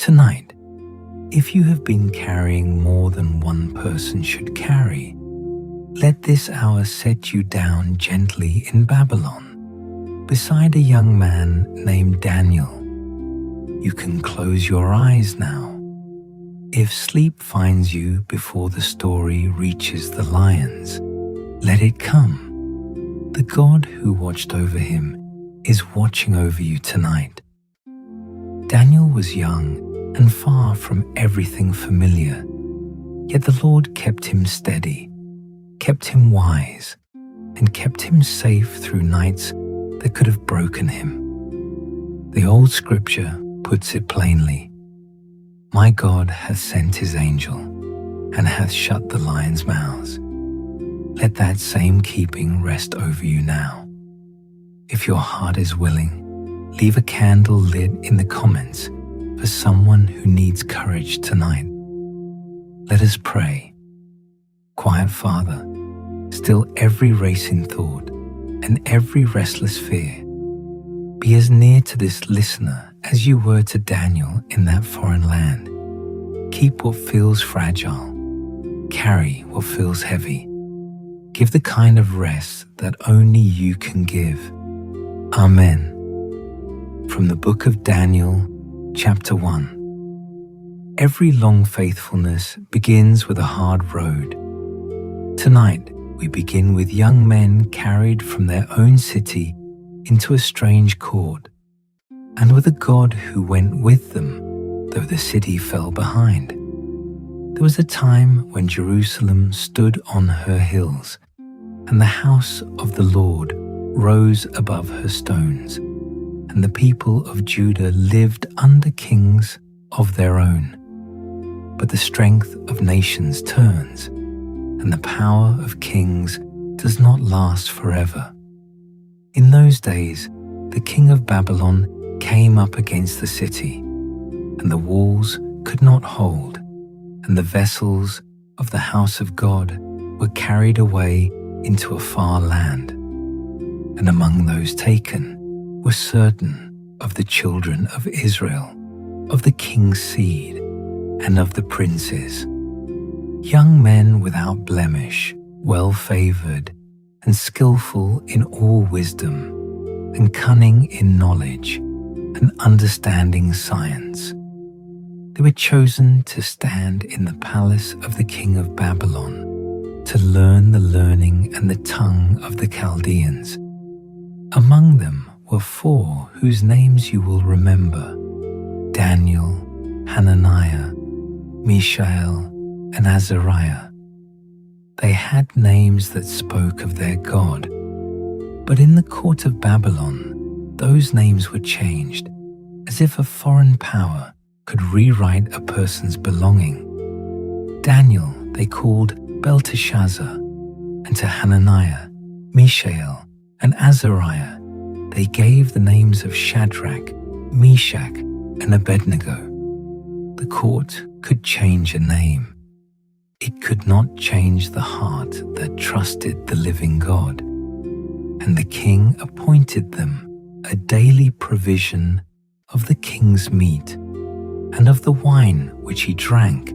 Tonight, if you have been carrying more than one person should carry, let this hour set you down gently in Babylon, beside a young man named Daniel. You can close your eyes now. If sleep finds you before the story reaches the lions, let it come. The God who watched over him is watching over you tonight. Daniel was young and far from everything familiar, yet the Lord kept him steady, kept him wise, and kept him safe through nights that could have broken him. The old scripture puts it plainly, "My God hath sent his angel, and hath shut the lions' mouths." Let that same keeping rest over you now. If your heart is willing, leave a candle lit in the comments for someone who needs courage tonight. Let us pray. Quiet Father, still every racing thought and every restless fear. Be as near to this listener as you were to Daniel in that foreign land. Keep what feels fragile. Carry what feels heavy. Give the kind of rest that only you can give. Amen. From the book of Daniel, chapter 1. Every long faithfulness begins with a hard road. Tonight, we begin with young men carried from their own city into a strange court, and with a God who went with them, though the city fell behind. There was a time when Jerusalem stood on her hills, and the house of the Lord rose above her stones, and the people of Judah lived under kings of their own. But the strength of nations turns, and the power of kings does not last forever. In those days, the king of Babylon came up against the city, and the walls could not hold, and the vessels of the house of God were carried away into a far land. And among those taken were certain of the children of Israel, of the king's seed, and of the princes, young men without blemish, well-favored, and skillful in all wisdom, and cunning in knowledge, and understanding science. They were chosen to stand in the palace of the king of Babylon, to learn the learning and the tongue of the Chaldeans. Among them were 4 whose names you will remember: Daniel, Hananiah, Mishael, and Azariah. They had names that spoke of their God, but in the court of Babylon, those names were changed, as if a foreign power could rewrite a person's belonging. Daniel they called Belteshazzar, and to Hananiah, Mishael, and Azariah they gave the names of Shadrach, Meshach, and Abednego. The court could change a name. It could not change the heart that trusted the living God. And the king appointed them a daily provision of the king's meat, and of the wine which he drank,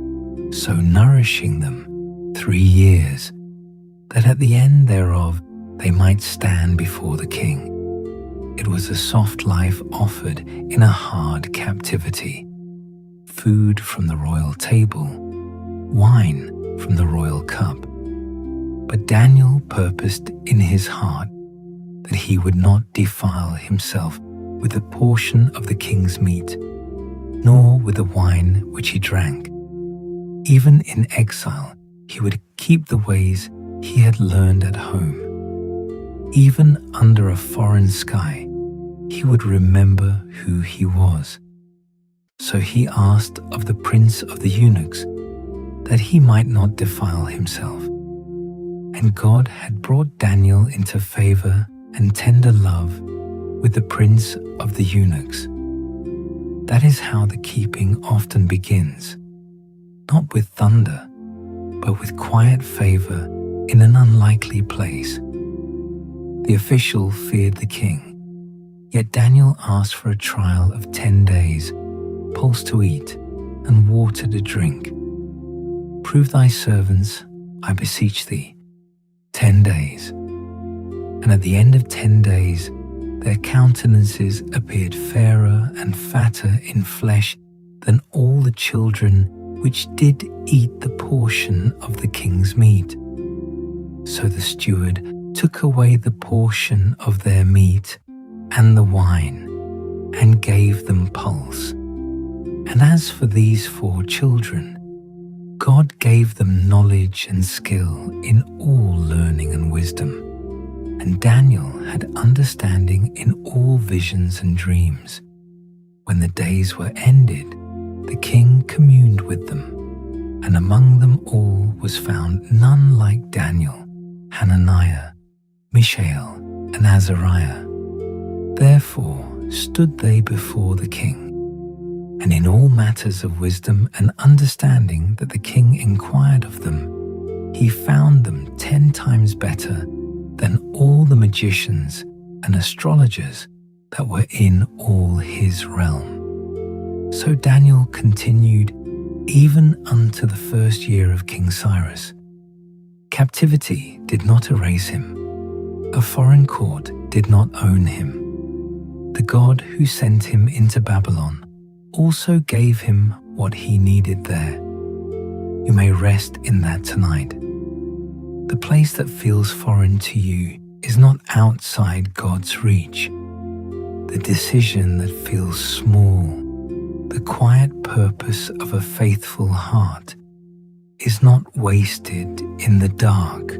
so nourishing them 3 years, that at the end thereof they might stand before the king. It was a soft life offered in a hard captivity, food from the royal table, wine from the royal cup. But Daniel purposed in his heart that he would not defile himself with a portion of the king's meat, nor with the wine which he drank. Even in exile, he would keep the ways he had learned at home. Even under a foreign sky, he would remember who he was. So he asked of the prince of the eunuchs that he might not defile himself. And God had brought Daniel into favor and tender love with the prince of the eunuchs. That is how the keeping often begins, not with thunder, but with quiet favor in an unlikely place. The official feared the king, yet Daniel asked for a trial of 10 days pulse to eat, and water to drink. Prove thy servants, I beseech thee, 10 days. And at the end of 10 days, their countenances appeared fairer and fatter in flesh than all the children which did eat the portion of the king's meat. So the steward took away the portion of their meat and the wine, and gave them pulse. And as for these 4 children, God gave them knowledge and skill in all learning and wisdom. And Daniel had understanding in all visions and dreams. When the days were ended, the king communed with them, and among them all was found none like Daniel, Hananiah, Mishael, and Azariah. Therefore stood they before the king. And in all matters of wisdom and understanding that the king inquired of them, he found them 10 times better than all the magicians and astrologers that were in all his realm. So Daniel continued even unto the 1st year of King Cyrus. Captivity did not erase him. A foreign court did not own him. The God who sent him into Babylon also gave him what he needed there. You may rest in that tonight. The place that feels foreign to you is not outside God's reach. The decision that feels small, the quiet purpose of a faithful heart, is not wasted in the dark.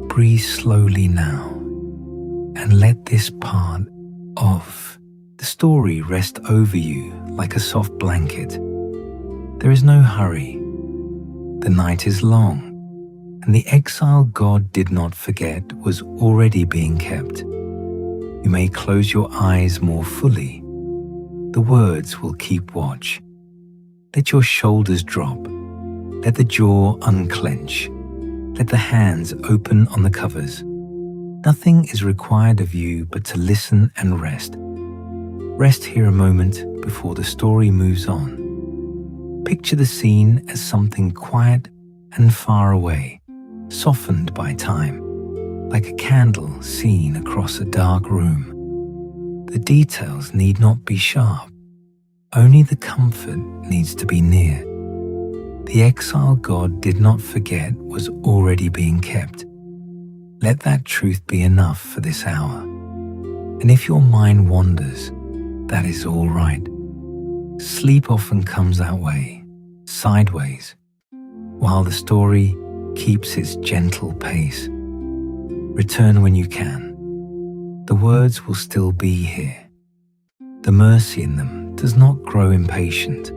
Breathe slowly now, and let this part of the story rest over you like a soft blanket. There is no hurry. The night is long, and the exile God did not forget was already being kept. You may close your eyes more fully. The words will keep watch. Let your shoulders drop. Let the jaw unclench. Let the hands open on the covers. Nothing is required of you but to listen and rest. Rest here a moment before the story moves on. Picture the scene as something quiet and far away, softened by time, like a candle seen across a dark room. The details need not be sharp. Only the comfort needs to be near. The exile God did not forget was already being kept. Let that truth be enough for this hour. And if your mind wanders, that is all right. Sleep often comes that way, sideways, while the story keeps its gentle pace. Return when you can. The words will still be here. The mercy in them does not grow impatient.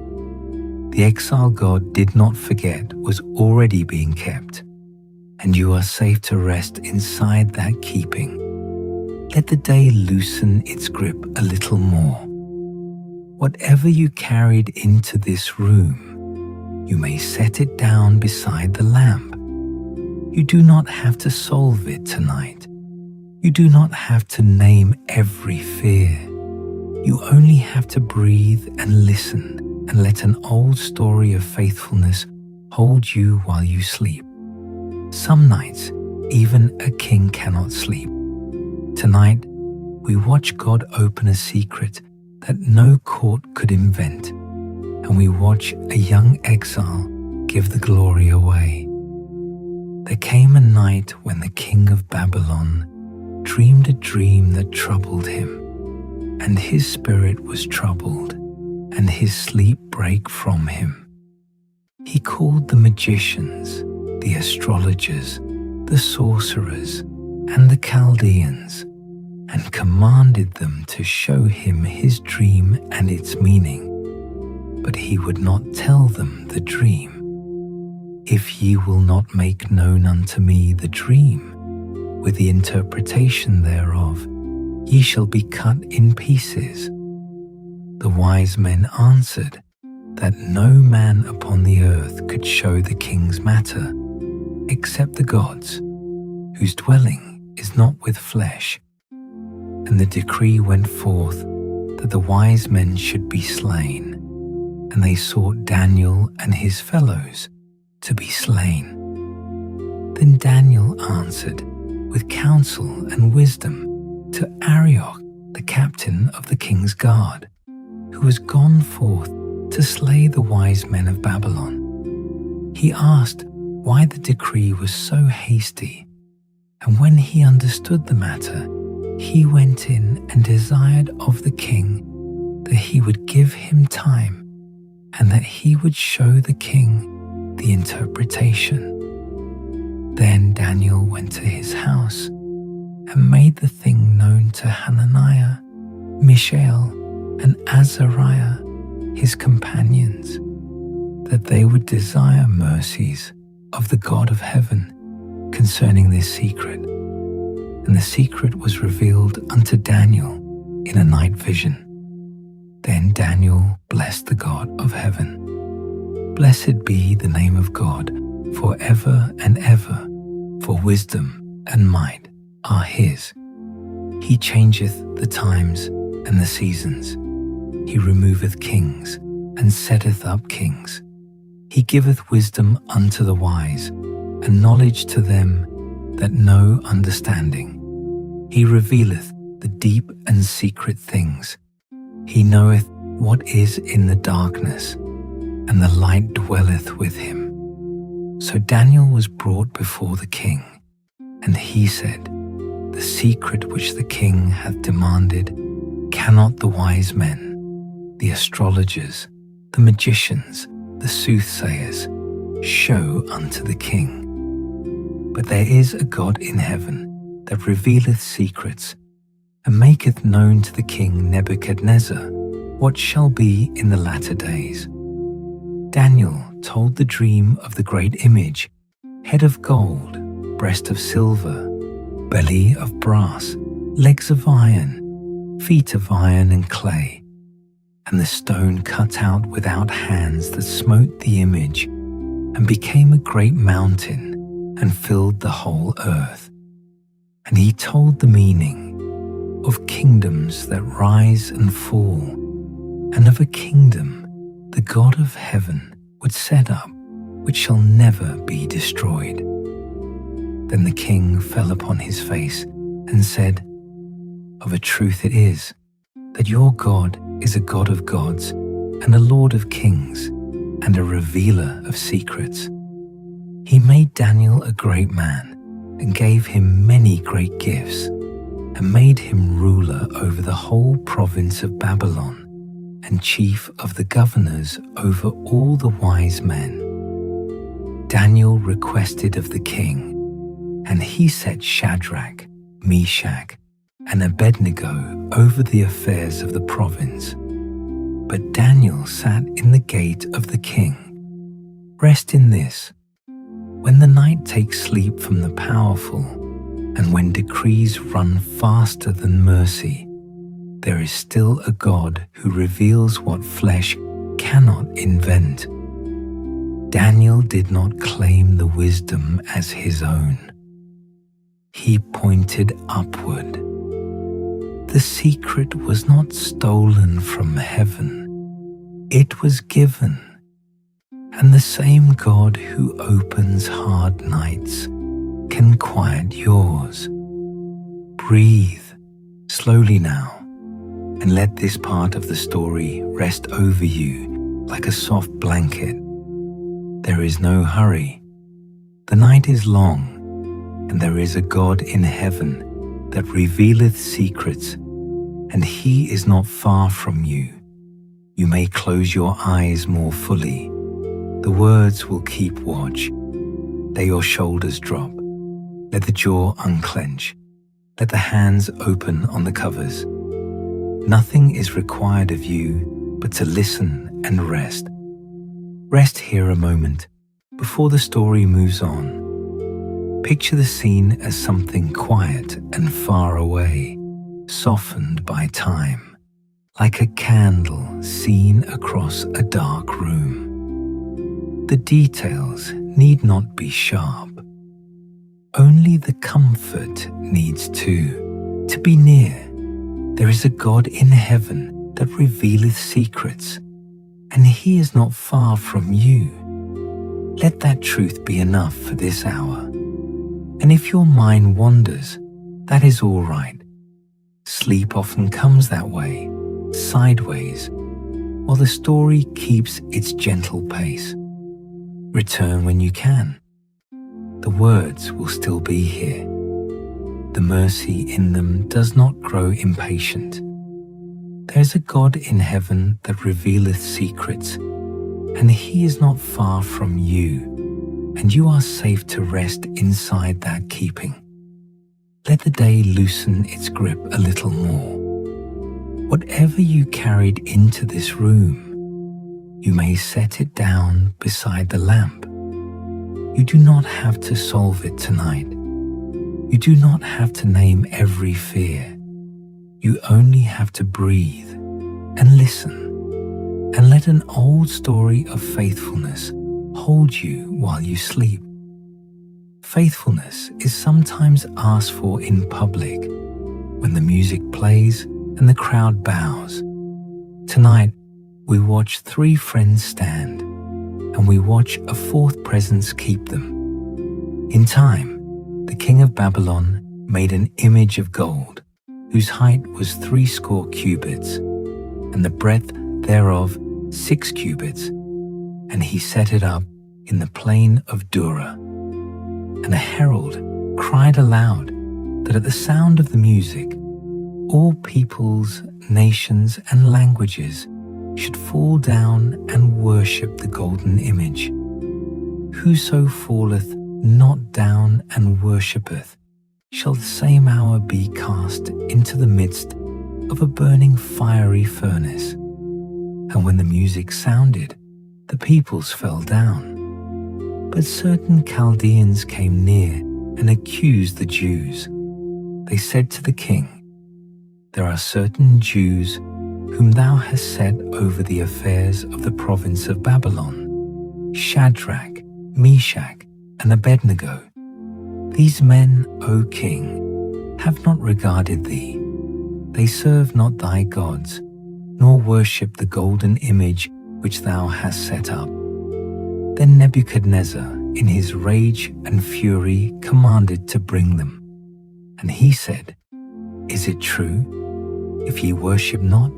The exile God did not forget was already being kept, and you are safe to rest inside that keeping. Let the day loosen its grip a little more. Whatever you carried into this room, you may set it down beside the lamp. You do not have to solve it tonight. You do not have to name every fear. You only have to breathe and listen and let an old story of faithfulness hold you while you sleep. Some nights, even a king cannot sleep. Tonight, we watch God open a secret that no court could invent, and we watch a young exile give the glory away. There came a night when the king of Babylon dreamed a dream that troubled him, and his spirit was troubled, and his sleep brake from him. He called the magicians, the astrologers, the sorcerers, and the Chaldeans, and commanded them to show him his dream and its meaning. But he would not tell them the dream. If ye will not make known unto me the dream, with the interpretation thereof, ye shall be cut in pieces. The wise men answered that no man upon the earth could show the king's matter, except the gods, whose dwelling is not with flesh. And the decree went forth that the wise men should be slain, and they sought Daniel and his fellows to be slain. Then Daniel answered with counsel and wisdom to Arioch, the captain of the king's guard, who was gone forth to slay the wise men of Babylon. He asked why the decree was so hasty, and when he understood the matter, he went in and desired of the king that he would give him time and that he would show the king the interpretation. Then Daniel went to his house and made the thing known to Hananiah, Mishael, and Azariah, his companions, that they would desire mercies of the God of heaven concerning this secret. And the secret was revealed unto Daniel in a night vision. Then Daniel blessed the God of heaven. Blessed be the name of God for ever and ever, for wisdom and might are his. He changeth the times and the seasons. He removeth kings and setteth up kings. He giveth wisdom unto the wise, and knowledge to them that know understanding. He revealeth the deep and secret things. He knoweth what is in the darkness, and the light dwelleth with him. So Daniel was brought before the king, and he said, The secret which the king hath demanded cannot the wise men, the astrologers, the magicians, the soothsayers, show unto the king. But there is a God in heaven that revealeth secrets, and maketh known to the king Nebuchadnezzar what shall be in the latter days. Daniel told the dream of the great image, head of gold, breast of silver, belly of brass, legs of iron, feet of iron and clay, and the stone cut out without hands that smote the image, and became a great mountain, and filled the whole earth. And he told the meaning of kingdoms that rise and fall, and of a kingdom the God of heaven would set up, which shall never be destroyed. Then the king fell upon his face and said, Of a truth it is, that your God is a God of gods, and a Lord of kings, and a revealer of secrets. He made Daniel a great man, and gave him many great gifts, and made him ruler over the whole province of Babylon, and chief of the governors over all the wise men. Daniel requested of the king, and he set Shadrach, Meshach, and Abednego over the affairs of the province. But Daniel sat in the gate of the king. Rest in this: when the night takes sleep from the powerful, and when decrees run faster than mercy, there is still a God who reveals what flesh cannot invent. Daniel did not claim the wisdom as his own. He pointed upward. The secret was not stolen from heaven. It was given. And the same God who opens hard nights can quiet yours. Breathe slowly now, and let this part of the story rest over you like a soft blanket. There is no hurry. The night is long, and there is a God in heaven that revealeth secrets, and he is not far from you. You may close your eyes more fully. The words will keep watch. Let your shoulders drop. Let the jaw unclench. Let the hands open on the covers. Nothing is required of you but to listen and rest. Rest here a moment before the story moves on. Picture the scene as something quiet and far away, softened by time, like a candle seen across a dark room. The details need not be sharp. Only the comfort needs to be near. There is a God in heaven that revealeth secrets, and he is not far from you. Let that truth be enough for this hour. And if your mind wanders, that is all right. Sleep often comes that way, sideways, while the story keeps its gentle pace. Return when you can. The words will still be here. The mercy in them does not grow impatient. There is a God in heaven that revealeth secrets, and he is not far from you, and you are safe to rest inside that keeping. Let the day loosen its grip a little more. Whatever you carried into this room, you may set it down beside the lamp. You do not have to solve it tonight. You do not have to name every fear. You only have to breathe and listen, and let an old story of faithfulness hold you while you sleep. Faithfulness is sometimes asked for in public, when the music plays and the crowd bows. Tonight, we watch 3 friends stand, and we watch a 4th presence keep them. In time, the king of Babylon made an image of gold, whose height was 60 cubits, and the breadth thereof 6 cubits, and he set it up in the plain of Dura. And a herald cried aloud that at the sound of the music, all peoples, nations, and languages should fall down and worship the golden image. Whoso falleth not down and worshippeth shall the same hour be cast into the midst of a burning fiery furnace. And when the music sounded, the peoples fell down. But certain Chaldeans came near and accused the Jews. They said to the king, There are certain Jews whom thou hast set over the affairs of the province of Babylon, Shadrach, Meshach, and Abednego. These men, O king, have not regarded thee. They serve not thy gods, nor worship the golden image which thou hast set up. Then Nebuchadnezzar, in his rage and fury, commanded to bring them. And he said, Is it true? If ye worship not,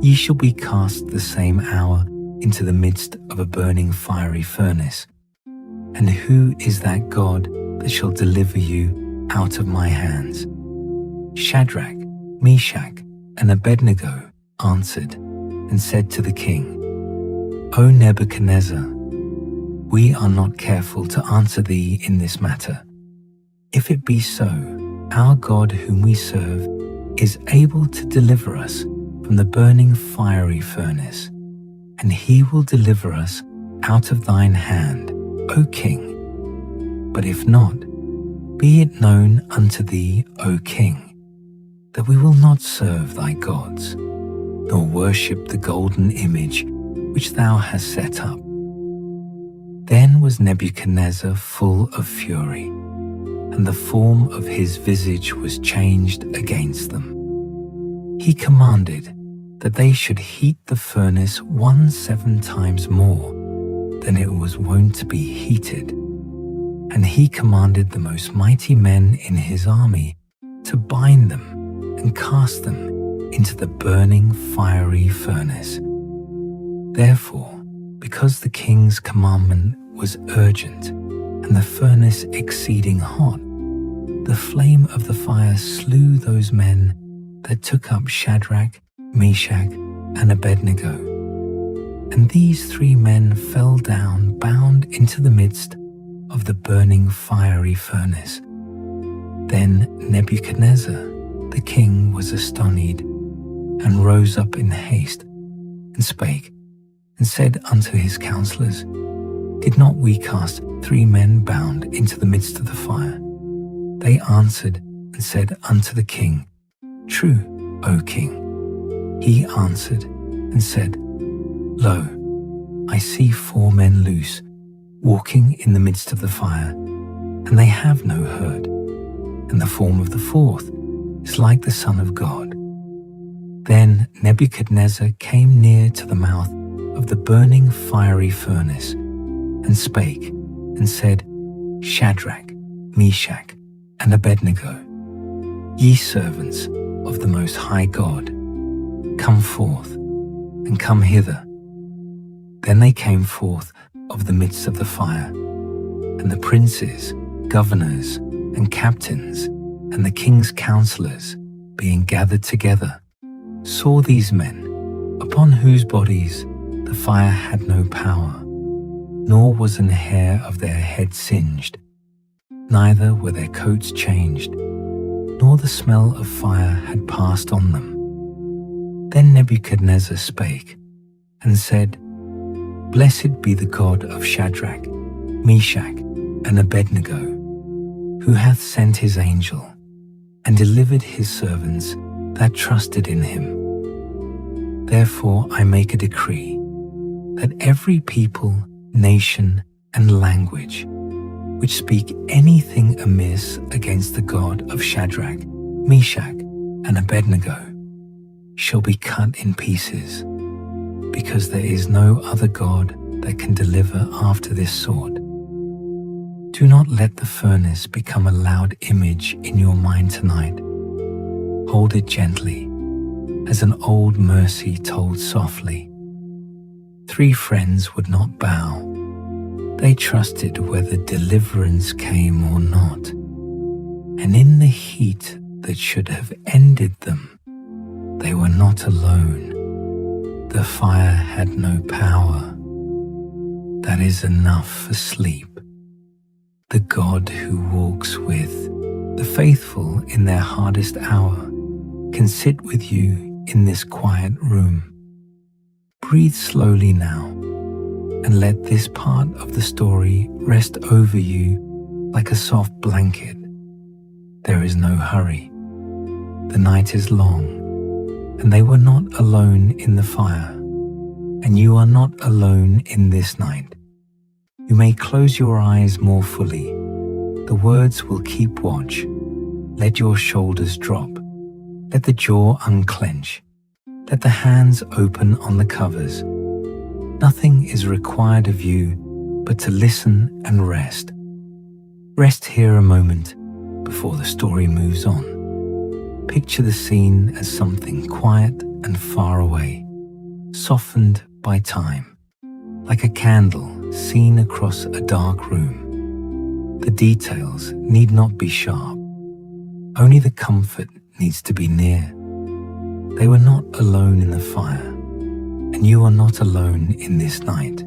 ye shall be cast the same hour into the midst of a burning fiery furnace. And who is that God that shall deliver you out of my hands? Shadrach, Meshach, and Abednego answered and said to the king, O Nebuchadnezzar, we are not careful to answer thee in this matter. If it be so, our God whom we serve is able to deliver us from the burning fiery furnace, and he will deliver us out of thine hand, O king. But if not, be it known unto thee, O king, that we will not serve thy gods, nor worship the golden image which thou hast set up. Then was Nebuchadnezzar full of fury, and the form of his visage was changed against them. He commanded that they should heat the furnace 17 times more than it was wont to be heated. And he commanded the most mighty men in his army to bind them and cast them into the burning fiery furnace. Therefore, because the king's commandment was urgent and the furnace exceeding hot, the flame of the fire slew those men that took up Shadrach, Meshach, and Abednego. And these 3 men fell down bound into the midst of the burning fiery furnace. Then Nebuchadnezzar, the king, was astonied, and rose up in haste, and spake, and said unto his counselors, Did not we cast 3 men bound into the midst of the fire? They answered and said unto the king, True, O king. He answered and said, Lo, I see 4 men loose, walking in the midst of the fire, and they have no hurt, and the form of the 4th is like the Son of God. Then Nebuchadnezzar came near to the mouth of the burning fiery furnace, and spake, and said, Shadrach, Meshach, and Abednego, ye servants of the Most High God, come forth, and come hither. Then they came forth of the midst of the fire, and the princes, governors, and captains, and the king's counselors, being gathered together, saw these men, upon whose bodies the fire had no power, nor was an hair of their head singed, neither were their coats changed, nor the smell of fire had passed on them. Then Nebuchadnezzar spake, and said, Blessed be the God of Shadrach, Meshach, and Abednego, who hath sent his angel, and delivered his servants that trusted in him. Therefore I make a decree, that every people, nation, and language, which speak anything amiss against the God of Shadrach, Meshach, and Abednego, shall be cut in pieces, because there is no other God that can deliver after this sort. Do not let the furnace become a loud image in your mind tonight. Hold it gently, as an old mercy told softly. 3 friends would not bow. They trusted whether deliverance came or not. And in the heat that should have ended them, they were not alone. The fire had no power. That is enough for sleep. The God who walks with the faithful in their hardest hour can sit with you in this quiet room. Breathe slowly now, and let this part of the story rest over you like a soft blanket. There is no hurry. The night is long, and they were not alone in the fire, and you are not alone in this night. You may close your eyes more fully. The words will keep watch. Let your shoulders drop. Let the jaw unclench. Let the hands open on the covers. Nothing is required of you but to listen and rest. Rest here a moment before the story moves on. Picture the scene as something quiet and far away, softened by time, like a candle seen across a dark room. The details need not be sharp. Only the comfort needs to be near. They were not alone in the fire, and you are not alone in this night.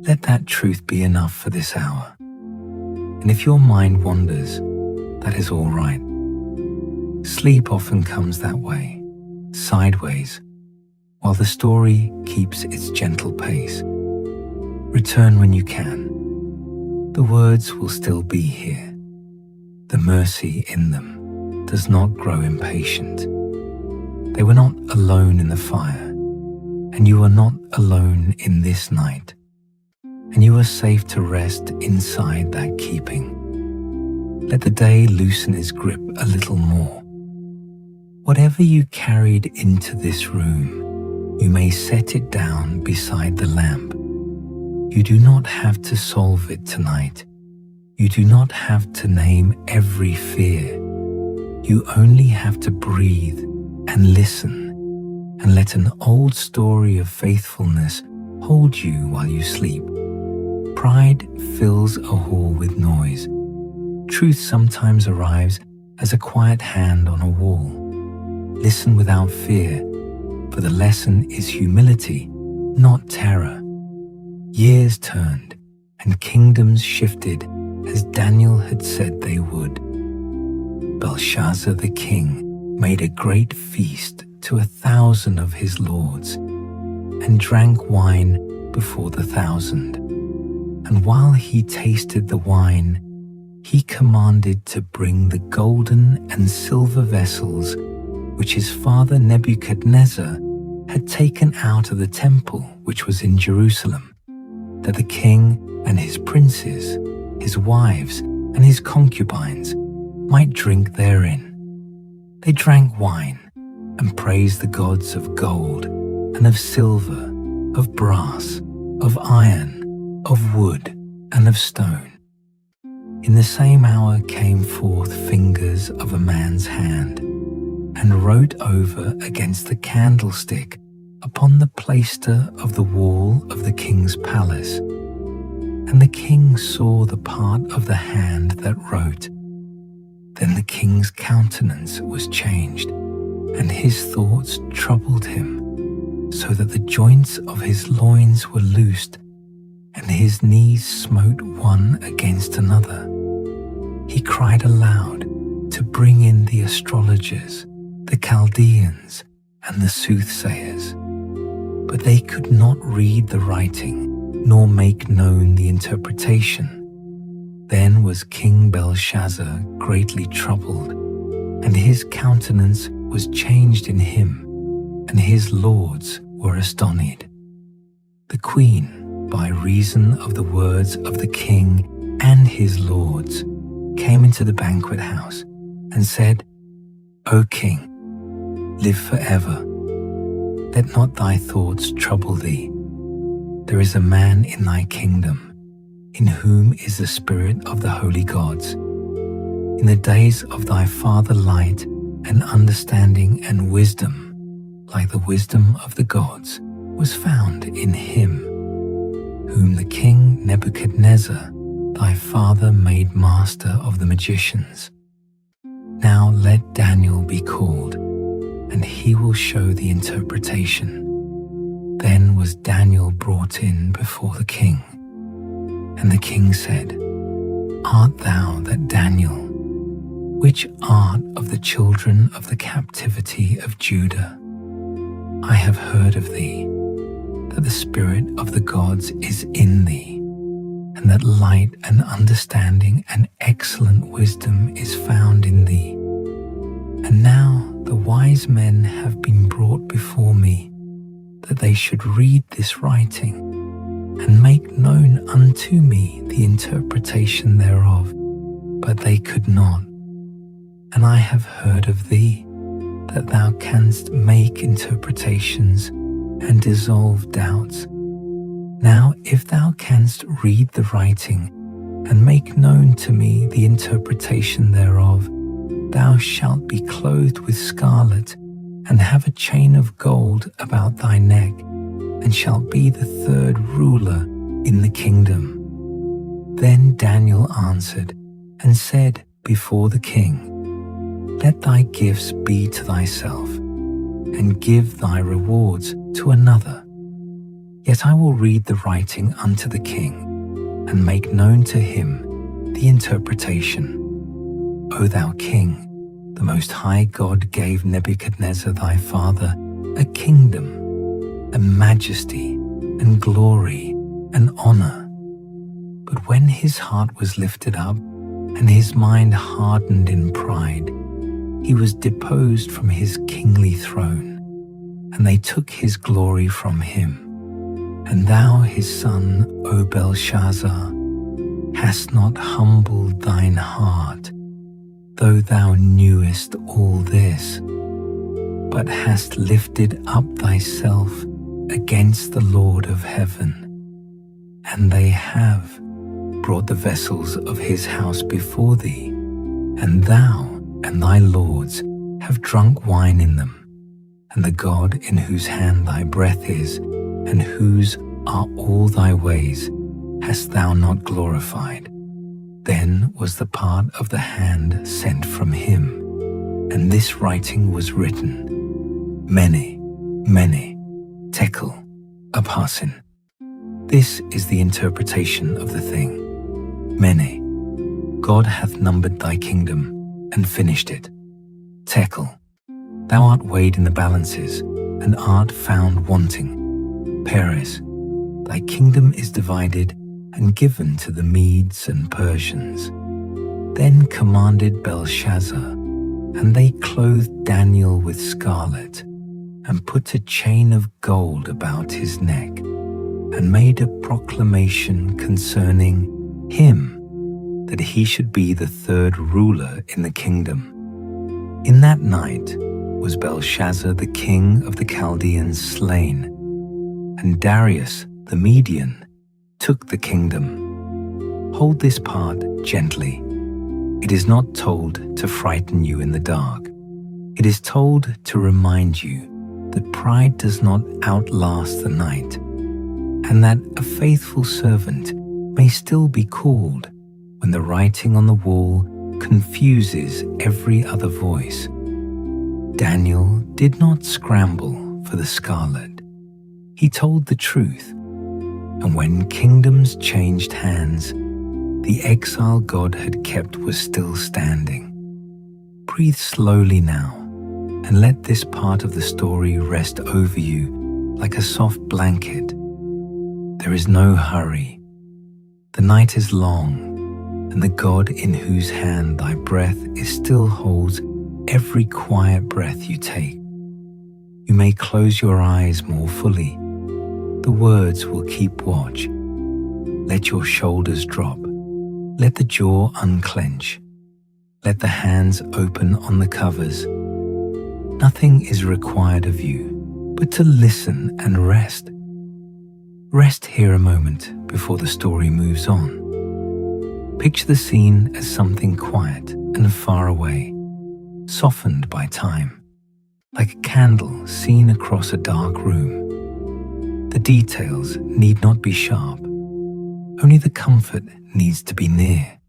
Let that truth be enough for this hour. And if your mind wanders, that is all right. Sleep often comes that way, sideways, while the story keeps its gentle pace. Return when you can. The words will still be here. The mercy in them does not grow impatient. They were not alone in the fire, and you are not alone in this night, and you are safe to rest inside that keeping. Let the day loosen its grip a little more. Whatever you carried into this room, you may set it down beside the lamp. You do not have to solve it tonight. You do not have to name every fear. You only have to breathe and listen, and let an old story of faithfulness hold you while you sleep. Pride fills a hall with noise. Truth sometimes arrives as a quiet hand on a wall. Listen without fear, for the lesson is humility, not terror. Years turned, and kingdoms shifted as Daniel had said they would. Belshazzar the king made a great feast to 1,000 of his lords, and drank wine before the 1,000. And while he tasted the wine, he commanded to bring the golden and silver vessels which his father Nebuchadnezzar had taken out of the temple which was in Jerusalem, that the king and his princes, his wives, and his concubines might drink therein. They drank wine and praised the gods of gold and of silver of brass, of iron, of wood, and of stone. In the same hour came forth fingers of a man's hand, and wrote over against the candlestick upon the plaister of the wall of the king's palace. And the king saw the part of the hand that wrote. Then the king's countenance was changed, and his thoughts troubled him, so that the joints of his loins were loosed, and his knees smote one against another. He cried aloud to bring in the astrologers, the Chaldeans, and the soothsayers. But they could not read the writing, nor make known the interpretation. Then was King Belshazzar greatly troubled, and his countenance was changed in him, and his lords were astonished. The queen, by reason of the words of the king and his lords, came into the banquet house and said, O king, live forever. Let not thy thoughts trouble thee. There is a man in thy kingdom, in whom is the spirit of the holy gods. In the days of thy father light and understanding and wisdom, like the wisdom of the gods, was found in him, whom the king Nebuchadnezzar, thy father, made master of the magicians. Now let Daniel be called, and he will show the interpretation. Then was Daniel brought in before the king. And the king said, Art thou that Daniel, which art of the children of the captivity of Judah? I have heard of thee, that the spirit of the gods is in thee, and that light and understanding and excellent wisdom is found in thee. And now the wise men have been brought before me, that they should read this writing, and make known unto me the interpretation thereof, but they could not. And I have heard of thee, that thou canst make interpretations and dissolve doubts. Now if thou canst read the writing, and make known to me the interpretation thereof, thou shalt be clothed with scarlet, and have a chain of gold about thy neck, and shalt be the third ruler in the kingdom. Then Daniel answered and said before the king, Let thy gifts be to thyself, and give thy rewards to another. Yet I will read the writing unto the king, and make known to him the interpretation. O thou king, the Most High God gave Nebuchadnezzar thy father a kingdom, a majesty, and glory, and honor. But when his heart was lifted up, and his mind hardened in pride, he was deposed from his kingly throne, and they took his glory from him. And thou, his son, O Belshazzar, hast not humbled thine heart, though thou knewest all this, but hast lifted up thyself against the Lord of heaven. And they have brought the vessels of his house before thee, and thou and thy lords have drunk wine in them, and the God in whose hand thy breath is, and whose are all thy ways, hast thou not glorified. Then was the part of the hand sent from him, and this writing was written, Mene, Mene, Tekel, Upharsin. This is the interpretation of the thing. Mene, God hath numbered thy kingdom, and finished it. Tekel, thou art weighed in the balances, and art found wanting. Peres, thy kingdom is divided, and given to the Medes and Persians. Then commanded Belshazzar, and they clothed Daniel with scarlet, and put a chain of gold about his neck, and made a proclamation concerning him, that he should be the third ruler in the kingdom. In that night was Belshazzar the king of the Chaldeans slain, and Darius the Median took the kingdom. Hold this part gently. It is not told to frighten you in the dark. It is told to remind you that pride does not outlast the night, and that a faithful servant may still be called when the writing on the wall confuses every other voice. Daniel did not scramble for the scarlet. He told the truth, and when kingdoms changed hands, the exile God had kept was still standing. Breathe slowly now, and let this part of the story rest over you like a soft blanket. There is no hurry. The night is long, and the God in whose hand thy breath is still holds every quiet breath you take. You may close your eyes more fully. The words will keep watch. Let your shoulders drop. Let the jaw unclench. Let the hands open on the covers. Nothing is required of you but to listen and rest. Rest here a moment before the story moves on. Picture the scene as something quiet and far away, softened by time, like a candle seen across a dark room. The details need not be sharp. Only the comfort needs to be near.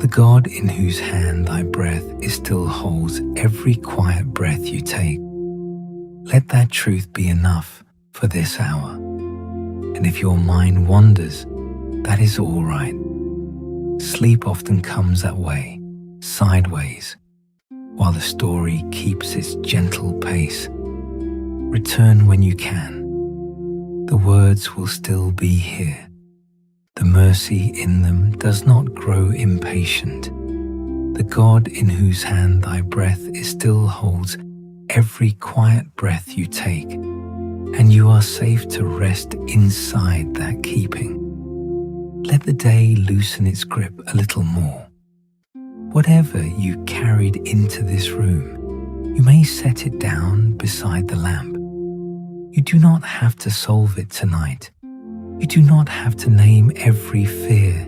The God in whose hand thy breath is still holds every quiet breath you take. Let that truth be enough for this hour. And if your mind wanders, that is all right. Sleep often comes that way, sideways, while the story keeps its gentle pace. Return when you can. The words will still be here. The mercy in them does not grow impatient. The God in whose hand thy breath is still holds every quiet breath you take, and you are safe to rest inside that keeping. Let the day loosen its grip a little more. Whatever you carried into this room, you may set it down beside the lamp. You do not have to solve it tonight. You do not have to name every fear.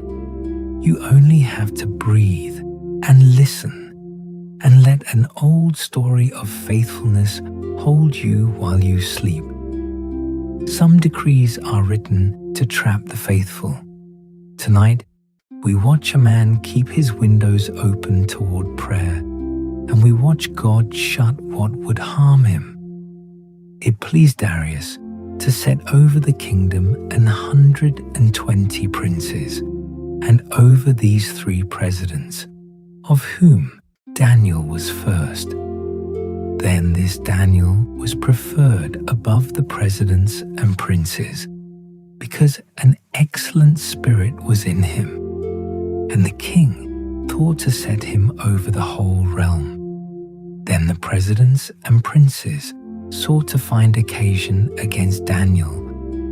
You only have to breathe and listen and let an old story of faithfulness hold you while you sleep. Some decrees are written to trap the faithful. Tonight, we watch a man keep his windows open toward prayer, and we watch God shut what would harm him. It pleased Darius to set over the kingdom 120 princes, and over these 3 presidents, of whom Daniel was first. Then this Daniel was preferred above the presidents and princes, because an excellent spirit was in him, and the king thought to set him over the whole realm. Then the presidents and princes sought to find occasion against Daniel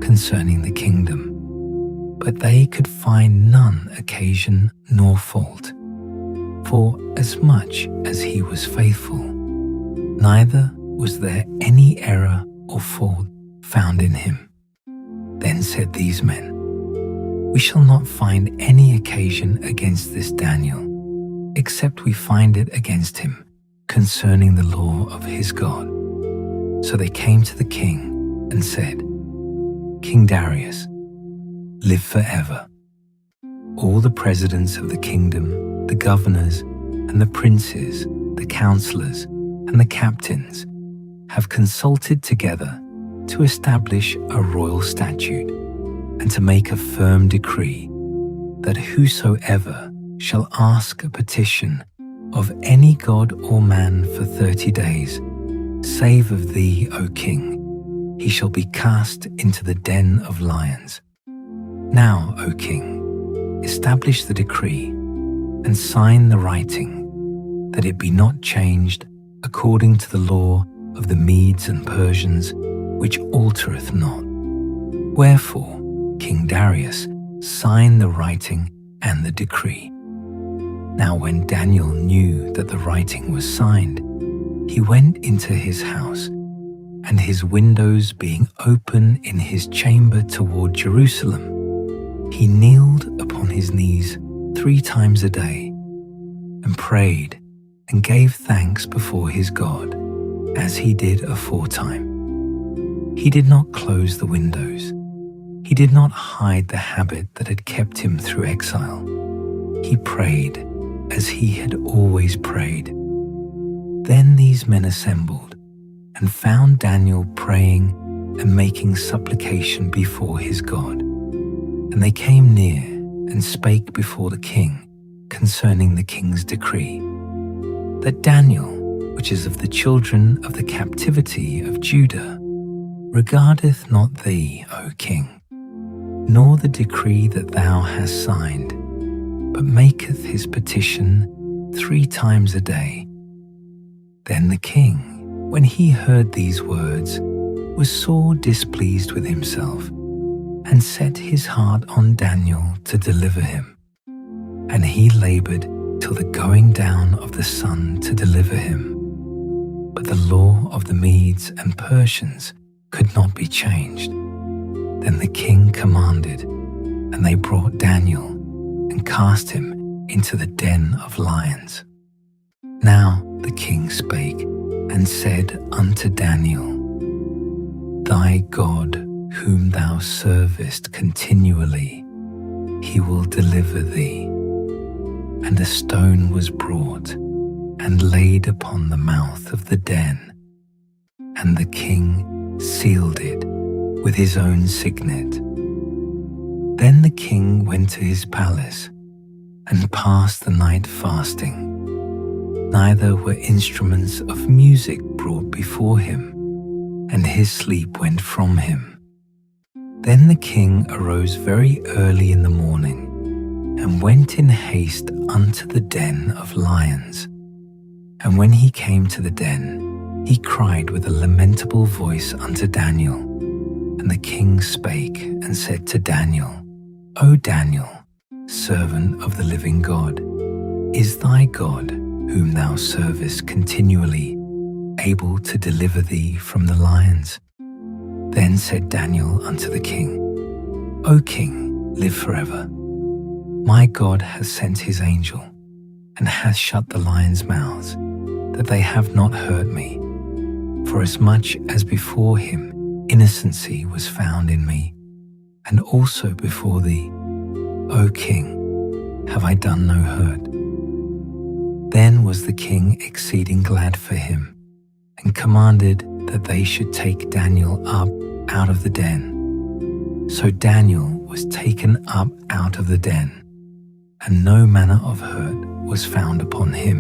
concerning the kingdom, but they could find none occasion nor fault. For as much as he was faithful, neither was there any error or fault found in him. Then said these men, "We shall not find any occasion against this Daniel, except we find it against him concerning the law of his God." So they came to the king and said, "King Darius, live forever. All the presidents of the kingdom, the governors, and the princes, the counselors, and the captains have consulted together to establish a royal statute and to make a firm decree that whosoever shall ask a petition of any god or man for 30 days, save of thee, O king, he shall be cast into the den of lions. Now, O king, establish the decree and sign the writing, that it be not changed according to the law of the Medes and Persians, which altereth not. Wherefore, King Darius signed the writing and the decree. Now when Daniel knew that the writing was signed, he went into his house, and his windows being open in his chamber toward Jerusalem, he kneeled upon his knees 3 times a day and prayed and gave thanks before his God, as he did aforetime. He did not close the windows. He did not hide the habit that had kept him through exile. He prayed as he had always prayed. Then these men assembled and found Daniel praying and making supplication before his God. And they came near and spake before the king concerning the king's decree, that Daniel, which is of the children of the captivity of Judah, regardeth not thee, O king, nor the decree that thou hast signed, but maketh his petition 3 times a day. Then the king, when he heard these words, was sore displeased with himself, and set his heart on Daniel to deliver him. And he labored till the going down of the sun to deliver him. But the law of the Medes and Persians could not be changed. Then the king commanded, and they brought Daniel and cast him into the den of lions. Now the king spake and said unto Daniel, Thy God, whom thou servest continually, he will deliver thee. And a stone was brought and laid upon the mouth of the den, and the king sealed it with his own signet. Then the king went to his palace and passed the night fasting. Neither were instruments of music brought before him, and his sleep went from him. Then the king arose very early in the morning, and went in haste unto the den of lions. And when he came to the den, he cried with a lamentable voice unto Daniel. And the king spake and said to Daniel, O Daniel, servant of the living God, is thy God, whom thou servest continually, able to deliver thee from the lions? Then said Daniel unto the king, O king, live forever. My God hath sent his angel, and hath shut the lions' mouths, that they have not hurt me. For as much as before him innocency was found in me, and also before thee, O king, have I done no hurt. Then was the king exceeding glad for him, and commanded that they should take Daniel up out of the den. So Daniel was taken up out of the den, and no manner of hurt was found upon him,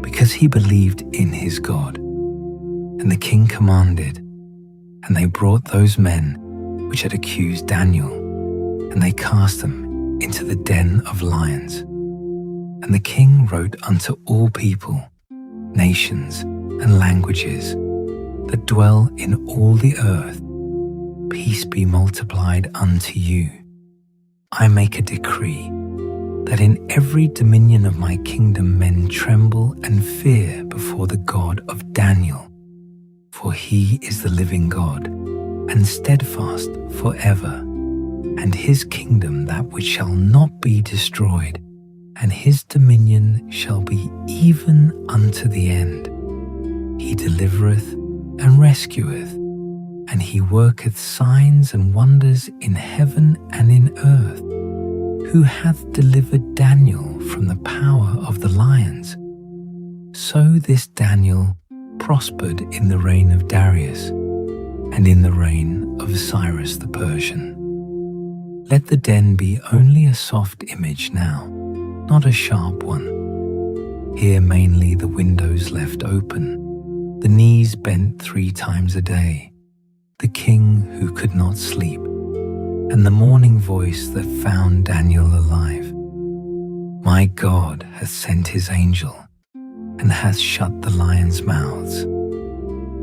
because he believed in his God. And the king commanded, and they brought those men which had accused Daniel, and they cast them into the den of lions. And the king wrote unto all people, nations, and languages that dwell in all the earth, Peace be multiplied unto you. I make a decree that in every dominion of my kingdom men tremble and fear before the God of Daniel, for he is the living God, and steadfast forever, and his kingdom that which shall not be destroyed, and his dominion shall be even unto the end. He delivereth and rescueth, and he worketh signs and wonders in heaven and in earth, who hath delivered Daniel from the power of the lions. So this Daniel prospered in the reign of Darius, and in the reign of Cyrus the Persian. Let the den be only a soft image now, not a sharp one. Here mainly the windows left open, the knees bent 3 times a day, the king who could not sleep, and the morning voice that found Daniel alive. My God hath sent his angel, and hath shut the lions' mouths.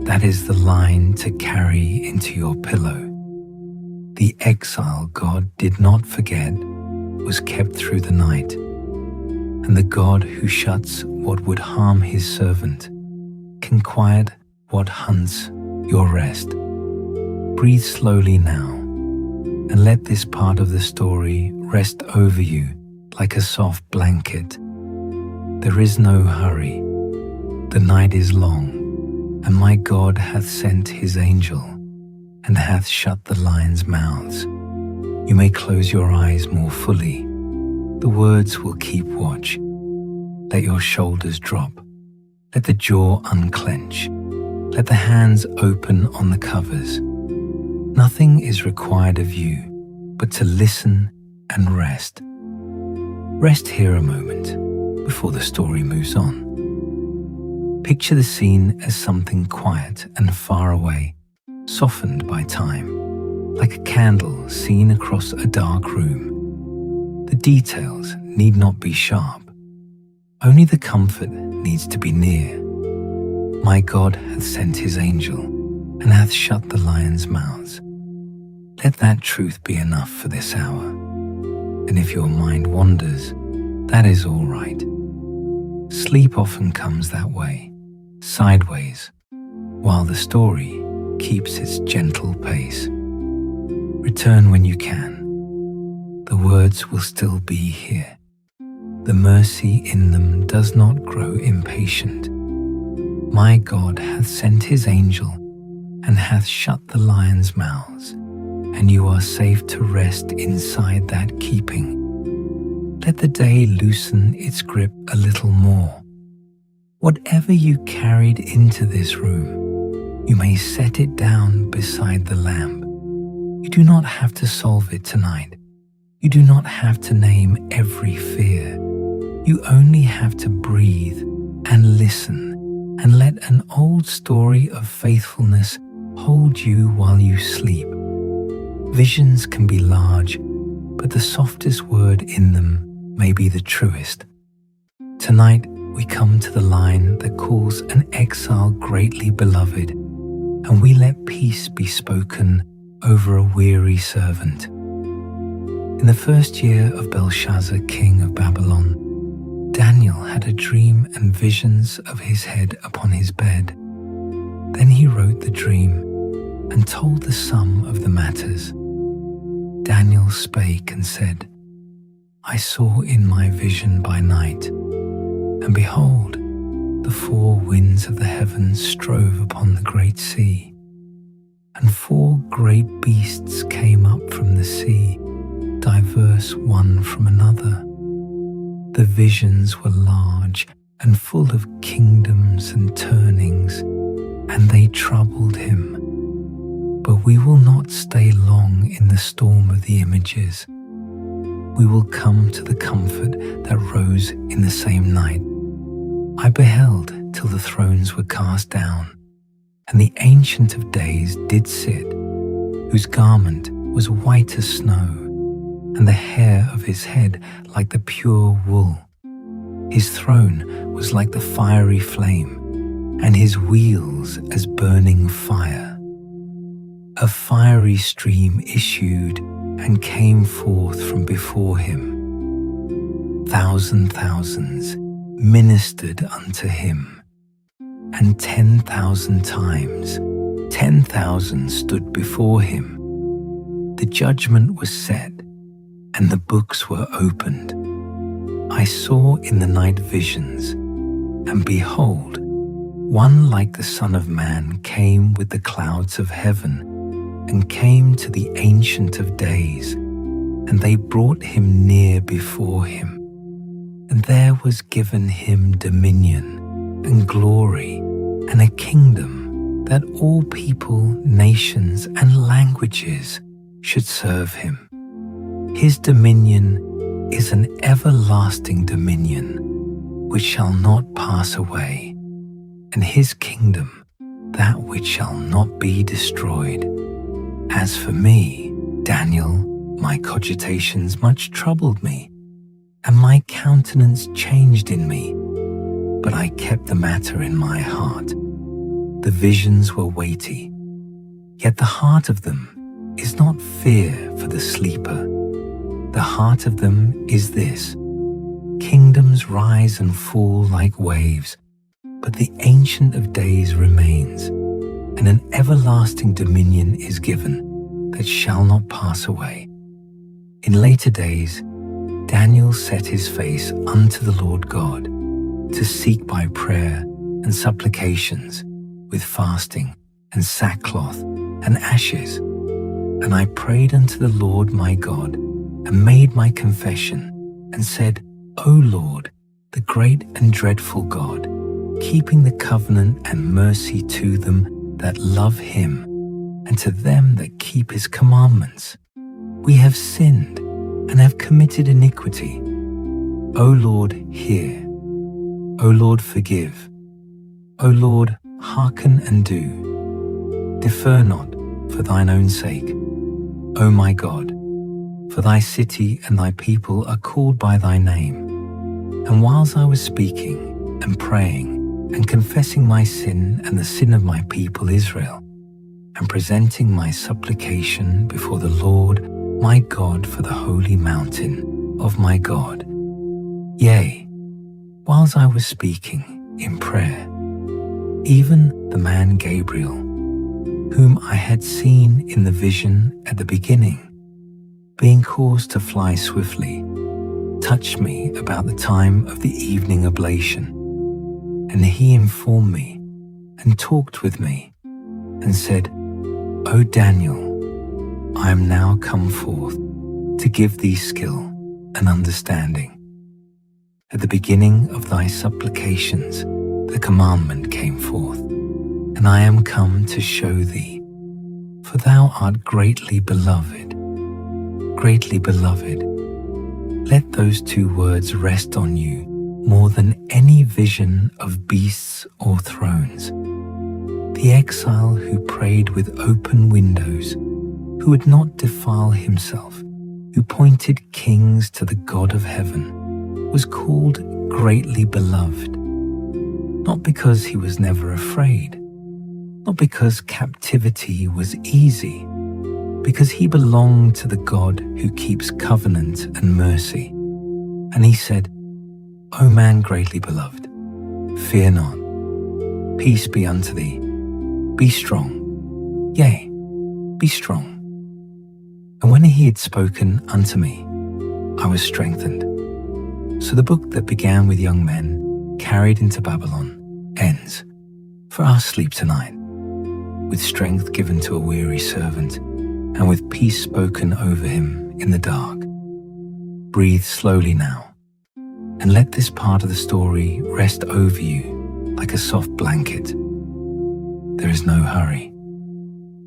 That is the line to carry into your pillow. The exile God did not forget was kept through the night, and the God who shuts what would harm his servant can quiet what hunts your rest. Breathe slowly now, and let this part of the story rest over you like a soft blanket. There is no hurry. The night is long, and my God hath sent his angel, and hath shut the lions' mouths. You may close your eyes more fully. The words will keep watch. Let your shoulders drop. Let the jaw unclench. Let the hands open on the covers. Nothing is required of you but to listen and rest. Rest here a moment before the story moves on. Picture the scene as something quiet and far away, softened by time, like a candle seen across a dark room. The details need not be sharp. Only the comfort needs to be near. My God hath sent his angel, and hath shut the lions' mouths. Let that truth be enough for this hour. And if your mind wanders, that is all right. Sleep often comes that way, sideways, while the story keeps its gentle pace. Return when you can. The words will still be here. The mercy in them does not grow impatient. My God hath sent his angel, and hath shut the lions' mouths, and you are safe to rest inside that keeping. Let the day loosen its grip a little more. Whatever you carried into this room, you may set it down beside the lamp. You do not have to solve it tonight. You do not have to name every fear. You only have to breathe and listen and let an old story of faithfulness hold you while you sleep. Visions can be large, but the softest word in them may be the truest. Tonight we come to the line that calls an exile greatly beloved, and we let peace be spoken over a weary servant. In the first year of Belshazzar, king of Babylon, Daniel had a dream and visions of his head upon his bed. Then he wrote the dream and told the sum of the matters. Daniel spake and said, I saw in my vision by night, and behold, the four winds of the heavens strove upon the great sea, and four great beasts came up from the sea, diverse one from another. The visions were large and full of kingdoms and turnings, and they troubled him. But we will not stay long in the storm of the images. We will come to the comfort that rose in the same night. I beheld till the thrones were cast down, and the Ancient of Days did sit, whose garment was white as snow, and the hair of his head like the pure wool. His throne was like the fiery flame, and his wheels as burning fire. A fiery stream issued and came forth from before him. Thousands ministered unto him, and 10,000 times 10,000 stood before him. The judgment was set, and the books were opened. I saw in the night visions, and behold, one like the Son of Man came with the clouds of heaven, and came to the Ancient of Days, and they brought him near before him. And there was given him dominion, and glory, and a kingdom, that all people, nations, and languages should serve him. His dominion is an everlasting dominion, which shall not pass away, and his kingdom that which shall not be destroyed. As for me, Daniel, my cogitations much troubled me, and my countenance changed in me, but I kept the matter in my heart. The visions were weighty, yet the heart of them is not fear for the sleeper. The heart of them is this: kingdoms rise and fall like waves, but the Ancient of Days remains, and an everlasting dominion is given that shall not pass away. In later days, Daniel set his face unto the Lord God to seek by prayer and supplications with fasting and sackcloth and ashes. And I prayed unto the Lord my God and made my confession and said, O Lord, the great and dreadful God, keeping the covenant and mercy to them that love him, and to them that keep his commandments. We have sinned and have committed iniquity. O Lord, hear. O Lord, forgive. O Lord, hearken and do. Defer not for thine own sake. O my God, for thy city and thy people are called by thy name. And whilst I was speaking and praying and confessing my sin and the sin of my people Israel, and presenting my supplication before the Lord my God for the holy mountain of my God. Yea, whilst I was speaking in prayer, even the man Gabriel, whom I had seen in the vision at the beginning, being caused to fly swiftly, touched me about the time of the evening oblation. And he informed me and talked with me and said, O Daniel, I am now come forth to give thee skill and understanding. At the beginning of thy supplications the commandment came forth, and I am come to show thee, for thou art greatly beloved. Greatly beloved. Let those two words rest on you more than any vision of beasts or thrones. The exile who prayed with open windows, who would not defile himself, who pointed kings to the God of heaven, was called greatly beloved, not because he was never afraid, not because captivity was easy, because he belonged to the God who keeps covenant and mercy. And he said, O man greatly beloved, fear not. Peace be unto thee. Be strong. Yea, be strong. And when he had spoken unto me, I was strengthened. So the book that began with young men carried into Babylon ends. For our sleep tonight, with strength given to a weary servant, and with peace spoken over him in the dark. Breathe slowly now, and let this part of the story rest over you like a soft blanket. There is no hurry.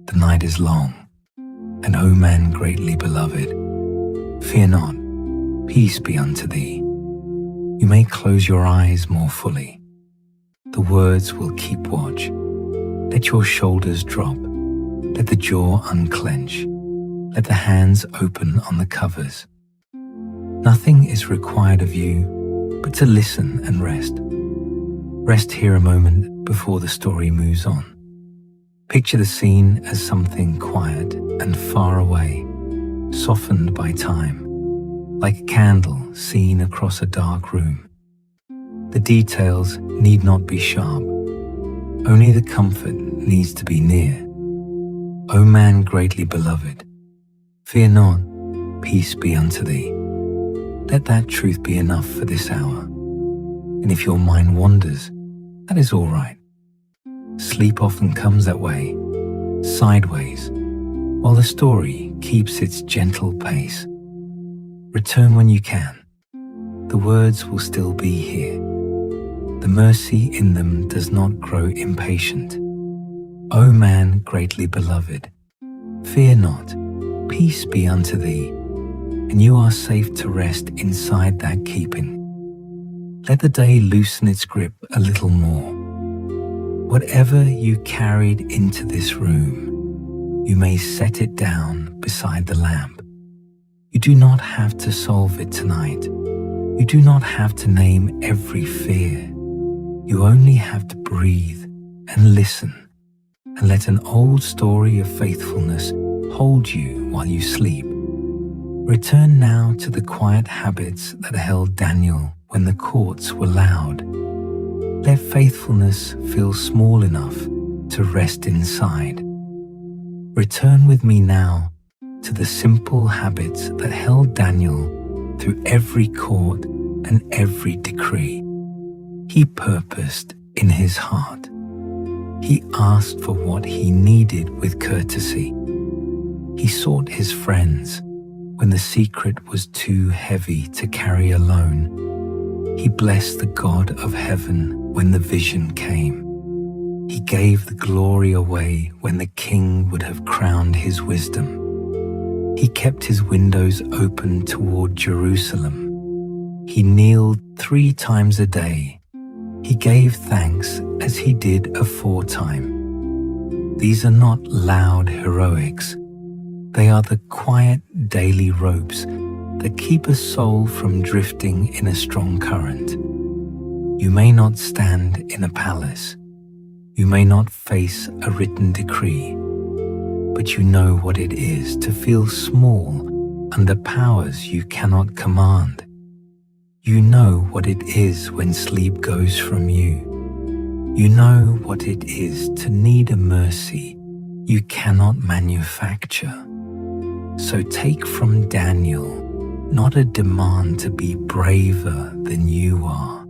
The night is long, and O man greatly beloved, fear not, peace be unto thee. You may close your eyes more fully. The words will keep watch. Let your shoulders drop. Let the jaw unclench. Let the hands open on the covers. Nothing is required of you but to listen and rest. Rest here a moment before the story moves on. Picture the scene as something quiet and far away, softened by time, like a candle seen across a dark room. The details need not be sharp. Only the comfort needs to be near. O man greatly beloved, fear not, peace be unto thee. Let that truth be enough for this hour. And if your mind wanders, that is all right. Sleep often comes that way, sideways, while the story keeps its gentle pace. Return when you can. The words will still be here. The mercy in them does not grow impatient. O man greatly beloved, fear not, peace be unto thee, and you are safe to rest inside that keeping. Let the day loosen its grip a little more. Whatever you carried into this room, you may set it down beside the lamp. You do not have to solve it tonight. You do not have to name every fear. You only have to breathe and listen, and let an old story of faithfulness hold you while you sleep. Return now to the quiet habits that held Daniel when the courts were loud. Let faithfulness feel small enough to rest inside. Return with me now to the simple habits that held Daniel through every court and every decree. He purposed in his heart. He asked for what he needed with courtesy. He sought his friends when the secret was too heavy to carry alone. He blessed the God of heaven when the vision came. He gave the glory away when the king would have crowned his wisdom. He kept his windows open toward Jerusalem. He kneeled 3 times a day. He gave thanks as he did aforetime. These are not loud heroics. They are the quiet daily ropes that keep a soul from drifting in a strong current. You may not stand in a palace. You may not face a written decree, but you know what it is to feel small under powers you cannot command. You know what it is when sleep goes from you. You know what it is to need a mercy you cannot manufacture. So take from Daniel not a demand to be braver than you are,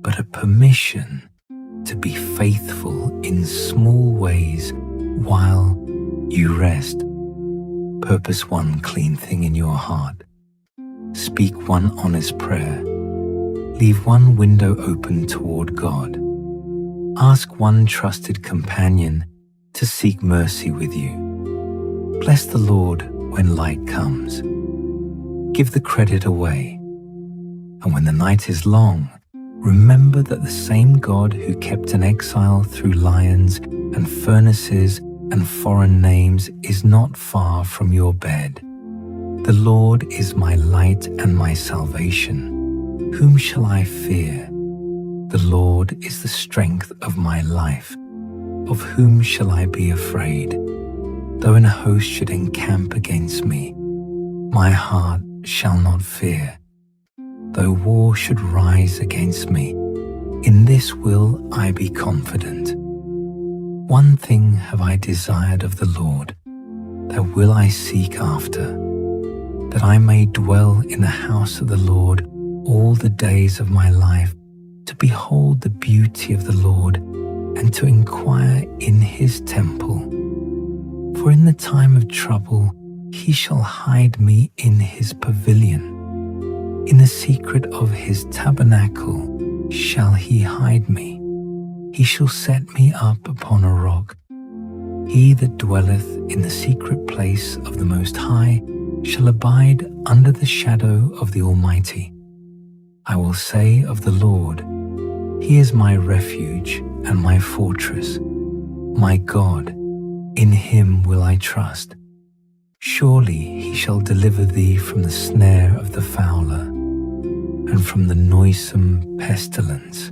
but a permission to be faithful in small ways while you rest. Purpose one clean thing in your heart. Speak one honest prayer. Leave one window open toward God. Ask one trusted companion to seek mercy with you. Bless the Lord when light comes. Give the credit away. And when the night is long, remember that the same God who kept an exile through lions and furnaces and foreign names is not far from your bed. The Lord is my light and my salvation. Whom shall I fear? The Lord is the strength of my life. Of whom shall I be afraid? Though an host should encamp against me, my heart shall not fear. Though war should rise against me, in this will I be confident. One thing have I desired of the Lord, that will I seek after, that I may dwell in the house of the Lord all the days of my life, to behold the beauty of the Lord and to inquire in his temple. For in the time of trouble he shall hide me in his pavilion. In the secret of his tabernacle shall he hide me. He shall set me up upon a rock. He that dwelleth in the secret place of the Most High shall abide under the shadow of the Almighty. I will say of the Lord, He is my refuge and my fortress, my God, in him will I trust. Surely he shall deliver thee from the snare of the fowler, and from the noisome pestilence.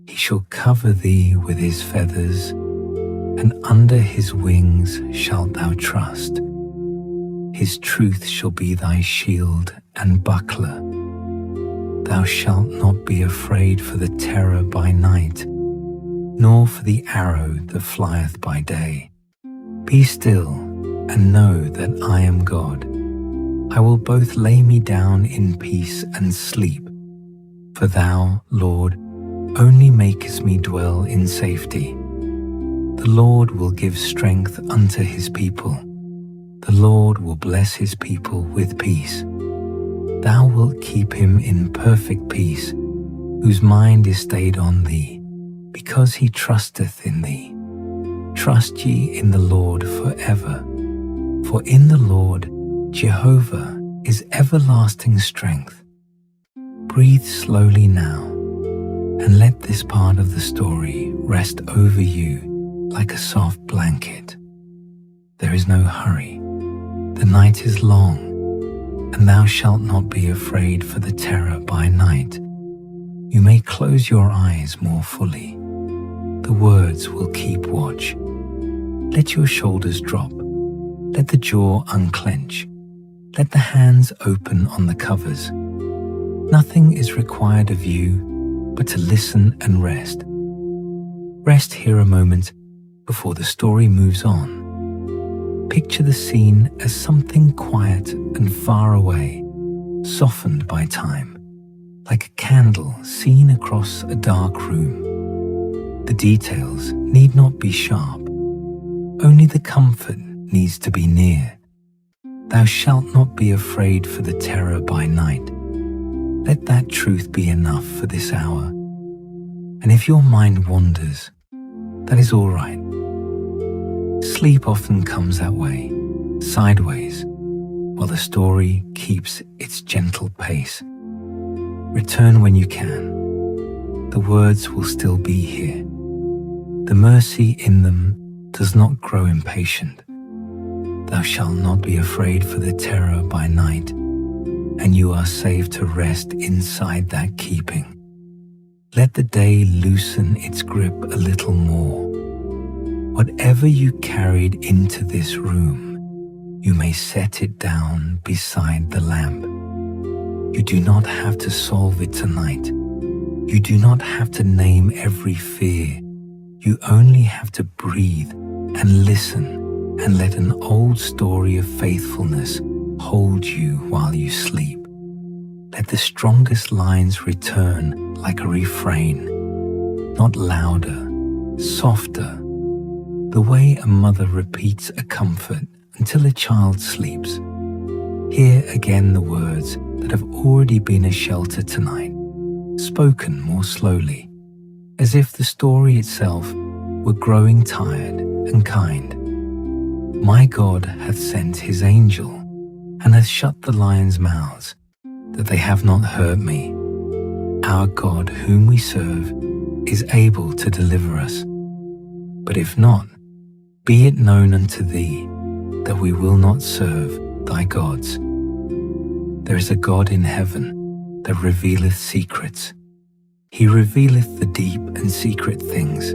He shall cover thee with his feathers, and under his wings shalt thou trust. His truth shall be thy shield and buckler. Thou shalt not be afraid for the terror by night, nor for the arrow that flieth by day. Be still, and know that I am God. I will both lay me down in peace and sleep. For thou, Lord, only makest me dwell in safety. The Lord will give strength unto his people. The Lord will bless his people with peace. Thou wilt keep him in perfect peace, whose mind is stayed on thee, because he trusteth in thee. Trust ye in the Lord forever, for in the Lord Jehovah is everlasting strength. Breathe slowly now, and let this part of the story rest over you like a soft blanket. There is no hurry. The night is long, and thou shalt not be afraid for the terror by night. You may close your eyes more fully. The words will keep watch. Let your shoulders drop. Let the jaw unclench. Let the hands open on the covers. Nothing is required of you but to listen and rest. Rest here a moment before the story moves on. Picture the scene as something quiet and far away, softened by time, like a candle seen across a dark room. The details need not be sharp, only the comfort needs to be near. Thou shalt not be afraid for the terror by night. Let that truth be enough for this hour. And if your mind wanders, that is all right. Sleep often comes that way, sideways, while the story keeps its gentle pace. Return when you can. The words will still be here. The mercy in them does not grow impatient. Thou shalt not be afraid for the terror by night, and you are safe to rest inside that keeping. Let the day loosen its grip a little more. Whatever you carried into this room, you may set it down beside the lamp. You do not have to solve it tonight. You do not have to name every fear. You only have to breathe and listen and let an old story of faithfulness hold you while you sleep. Let the strongest lines return like a refrain, not louder, softer, the way a mother repeats a comfort until a child sleeps. Hear again the words that have already been a shelter tonight, spoken more slowly, as if the story itself were growing tired and kind. My God hath sent his angel, and hath shut the lions' mouths, that they have not hurt me. Our God, whom we serve, is able to deliver us. But if not, be it known unto thee that we will not serve thy gods. There is a God in heaven that revealeth secrets. He revealeth the deep and secret things.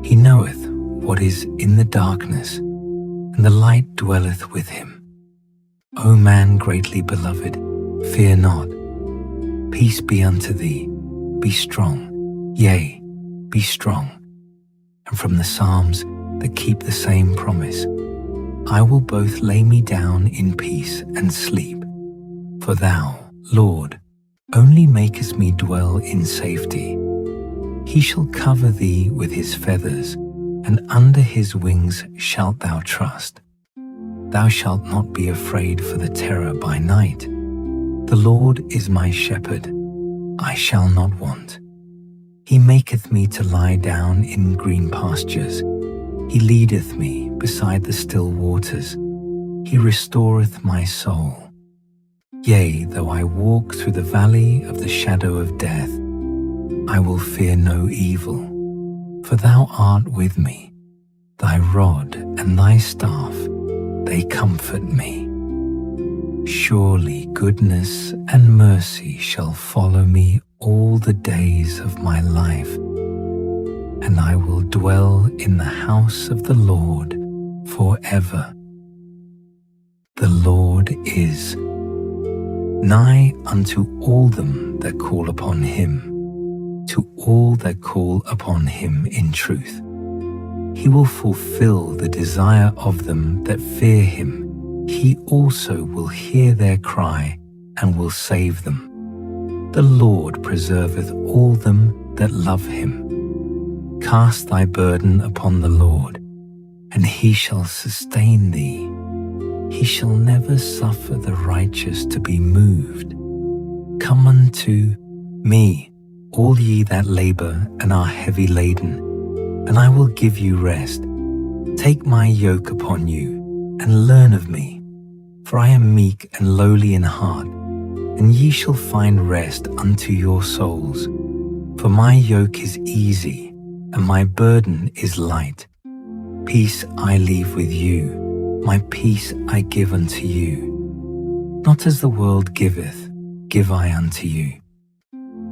He knoweth what is in the darkness, and the light dwelleth with him. O man greatly beloved, fear not. Peace be unto thee. Be strong, yea, be strong. And from the Psalms that keep the same promise, I will both lay me down in peace and sleep. For thou, Lord, only makest me dwell in safety. He shall cover thee with his feathers, and under his wings shalt thou trust. Thou shalt not be afraid for the terror by night. The Lord is my shepherd, I shall not want. He maketh me to lie down in green pastures. He leadeth me beside the still waters. He restoreth my soul. Yea, though I walk through the valley of the shadow of death, I will fear no evil, for thou art with me. Thy rod and thy staff, they comfort me. Surely goodness and mercy shall follow me all the days of my life, and I will dwell in the house of the Lord forever. The Lord is nigh unto all them that call upon him, to all that call upon him in truth. He will fulfill the desire of them that fear him. He also will hear their cry and will save them. The Lord preserveth all them that love him. Cast thy burden upon the Lord, and he shall sustain thee. He shall never suffer the righteous to be moved. Come unto me, all ye that labor and are heavy laden, and I will give you rest. Take my yoke upon you, and learn of me, for I am meek and lowly in heart, and ye shall find rest unto your souls. For my yoke is easy, and my burden is light. Peace I leave with you, my peace I give unto you. Not as the world giveth, give I unto you.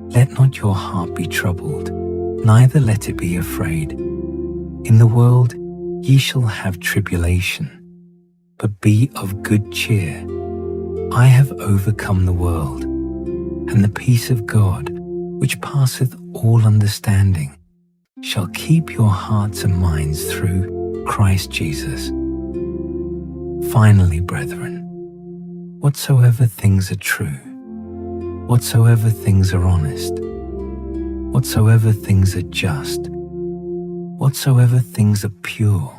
Let not your heart be troubled, neither let it be afraid. In the world ye shall have tribulation, but be of good cheer. I have overcome the world, and the peace of God, which passeth all understanding, shall keep your hearts and minds through Christ Jesus. Finally, brethren, whatsoever things are true, whatsoever things are honest, whatsoever things are just, whatsoever things are pure,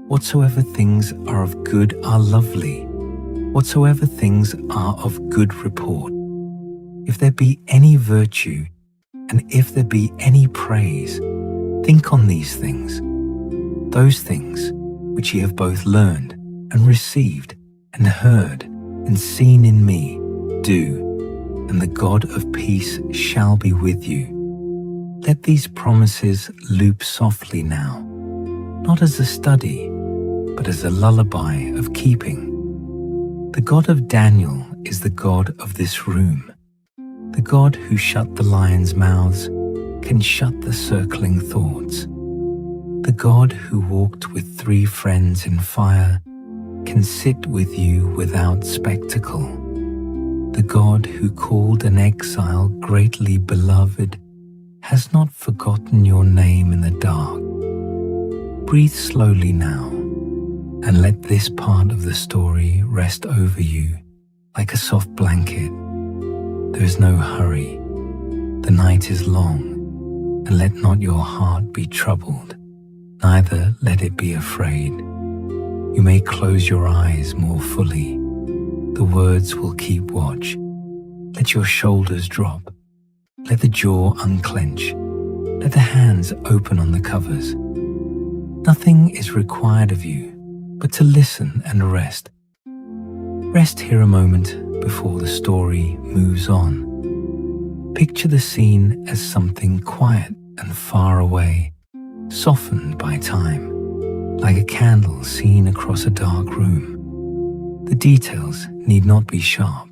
whatsoever things are of good are lovely, whatsoever things are of good report, if there be any virtue, and if there be any praise, think on these things. Those things which ye have both learned and received and heard and seen in me, do, and the God of peace shall be with you. Let these promises loop softly now, not as a study, but as a lullaby of keeping. The God of Daniel is the God of this room. The God who shut the lions' mouths can shut the circling thoughts. The God who walked with 3 friends in fire can sit with you without spectacle. The God who called an exile greatly beloved has not forgotten your name in the dark. Breathe slowly now, and let this part of the story rest over you like a soft blanket. There is no hurry. The night is long, and let not your heart be troubled, neither let it be afraid. You may close your eyes more fully. The words will keep watch. Let your shoulders drop. Let the jaw unclench. Let the hands open on the covers. Nothing is required of you but to listen and rest. Rest here a moment before the story moves on. Picture the scene as something quiet and far away, softened by time, like a candle seen across a dark room. The details need not be sharp.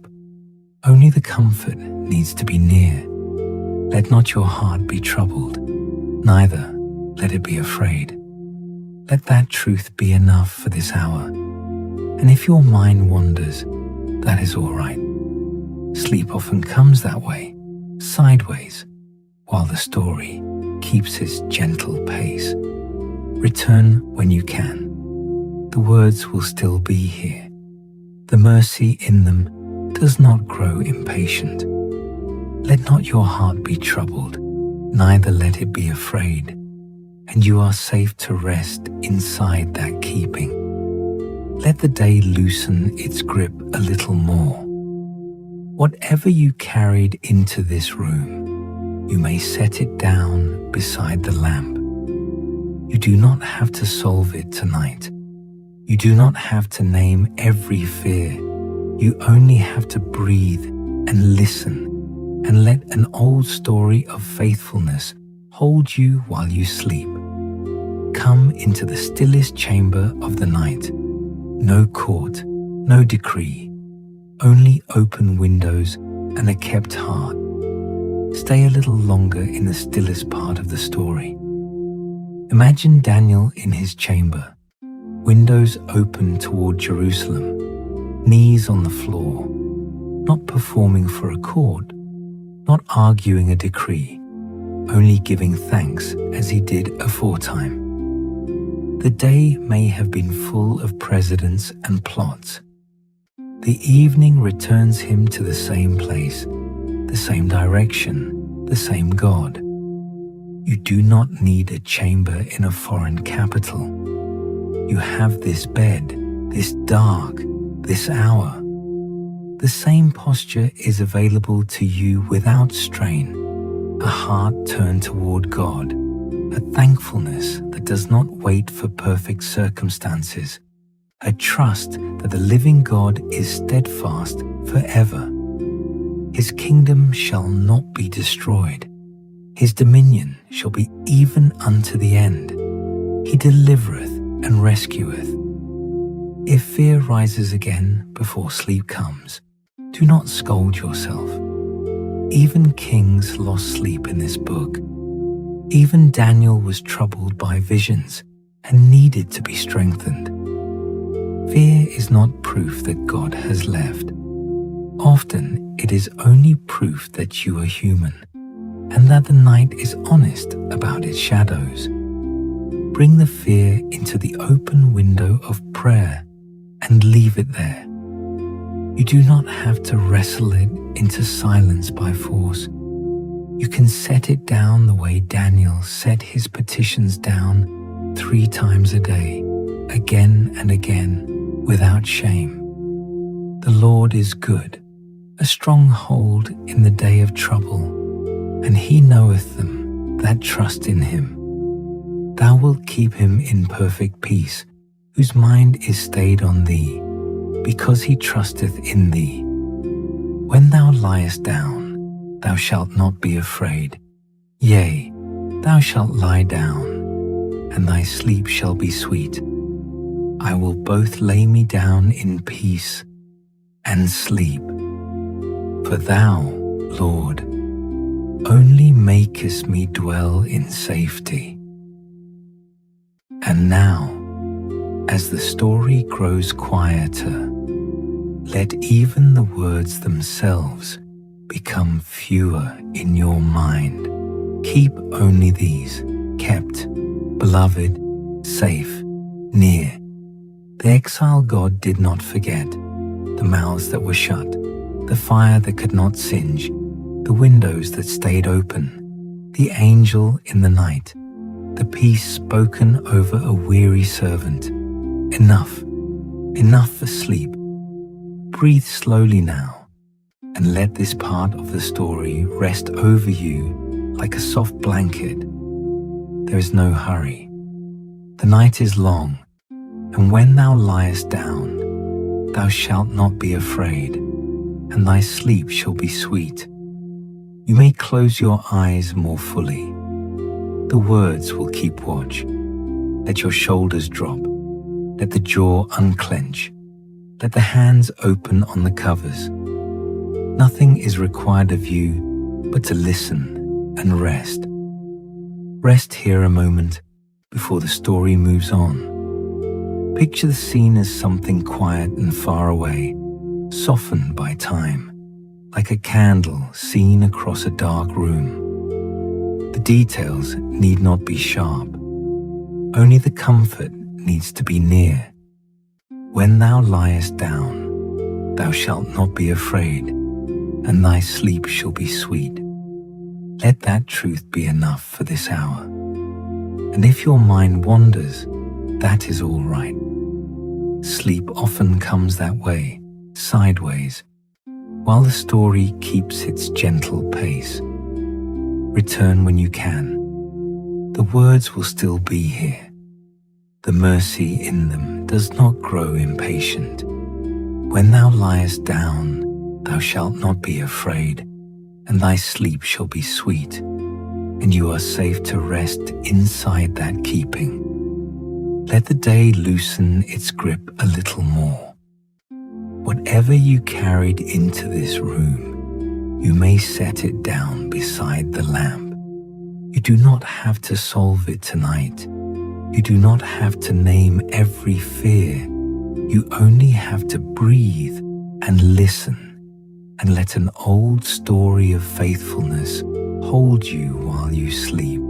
Only the comfort needs to be near. Let not your heart be troubled, neither let it be afraid. Let that truth be enough for this hour. And if your mind wanders, that is all right. Sleep often comes that way, sideways, while the story keeps its gentle pace. Return when you can. The words will still be here. The mercy in them does not grow impatient. Let not your heart be troubled, neither let it be afraid, and you are safe to rest inside that keeping. Let the day loosen its grip a little more. Whatever you carried into this room, you may set it down beside the lamp. You do not have to solve it tonight. You do not have to name every fear. You only have to breathe and listen and let an old story of faithfulness hold you while you sleep. Come into the stillest chamber of the night. No court, no decree, only open windows and a kept heart. Stay a little longer in the stillest part of the story. Imagine Daniel in his chamber, windows open toward Jerusalem, knees on the floor, not performing for a court, not arguing a decree, only giving thanks as he did aforetime. The day may have been full of presidents and plots. The evening returns him to the same place, the same direction, the same God. You do not need a chamber in a foreign capital. You have this bed, this dark, this hour. The same posture is available to you without strain, a heart turned toward God, a thankfulness that does not wait for perfect circumstances, a trust that the living God is steadfast forever. His kingdom shall not be destroyed. His dominion shall be even unto the end. He delivereth and rescueth. If fear rises again before sleep comes, do not scold yourself. Even kings lost sleep in this book. Even Daniel was troubled by visions and needed to be strengthened. Fear is not proof that God has left. Often it is only proof that you are human, and that the night is honest about its shadows. Bring the fear into the open window of prayer and leave it there. You do not have to wrestle it into silence by force. You can set it down the way Daniel set his petitions down 3 times a day, again and again, without shame. The Lord is good, a stronghold in the day of trouble, and he knoweth them that trust in him. Thou wilt keep him in perfect peace, whose mind is stayed on thee, because he trusteth in thee. When thou liest down, thou shalt not be afraid. Yea, thou shalt lie down, and thy sleep shall be sweet. I will both lay me down in peace and sleep. For thou, Lord, only makest me dwell in safety. And now, as the story grows quieter, let even the words themselves become fewer in your mind. Keep only these, kept, beloved, safe, near. The exile God did not forget, the mouths that were shut, the fire that could not singe, the windows that stayed open, the angel in the night, the peace spoken over a weary servant. Enough, enough for sleep. Breathe slowly now, and let this part of the story rest over you like a soft blanket. There is no hurry. The night is long, and when thou liest down, thou shalt not be afraid, and thy sleep shall be sweet. You may close your eyes more fully. The words will keep watch. Let your shoulders drop. Let the jaw unclench. Let the hands open on the covers. Nothing is required of you but to listen and rest. Rest here a moment before the story moves on. Picture the scene as something quiet and far away, softened by time, like a candle seen across a dark room. The details need not be sharp. Only the comfort needs to be near. When thou liest down, thou shalt not be afraid, and thy sleep shall be sweet. Let that truth be enough for this hour. And if your mind wanders, that is all right. Sleep often comes that way, sideways, while the story keeps its gentle pace. Return when you can. The words will still be here. The mercy in them does not grow impatient. When thou liest down, thou shalt not be afraid, and thy sleep shall be sweet, and you are safe to rest inside that keeping. Let the day loosen its grip a little more. Whatever you carried into this room, you may set it down beside the lamp. You do not have to solve it tonight. You do not have to name every fear. You only have to breathe and listen, and let an old story of faithfulness hold you while you sleep.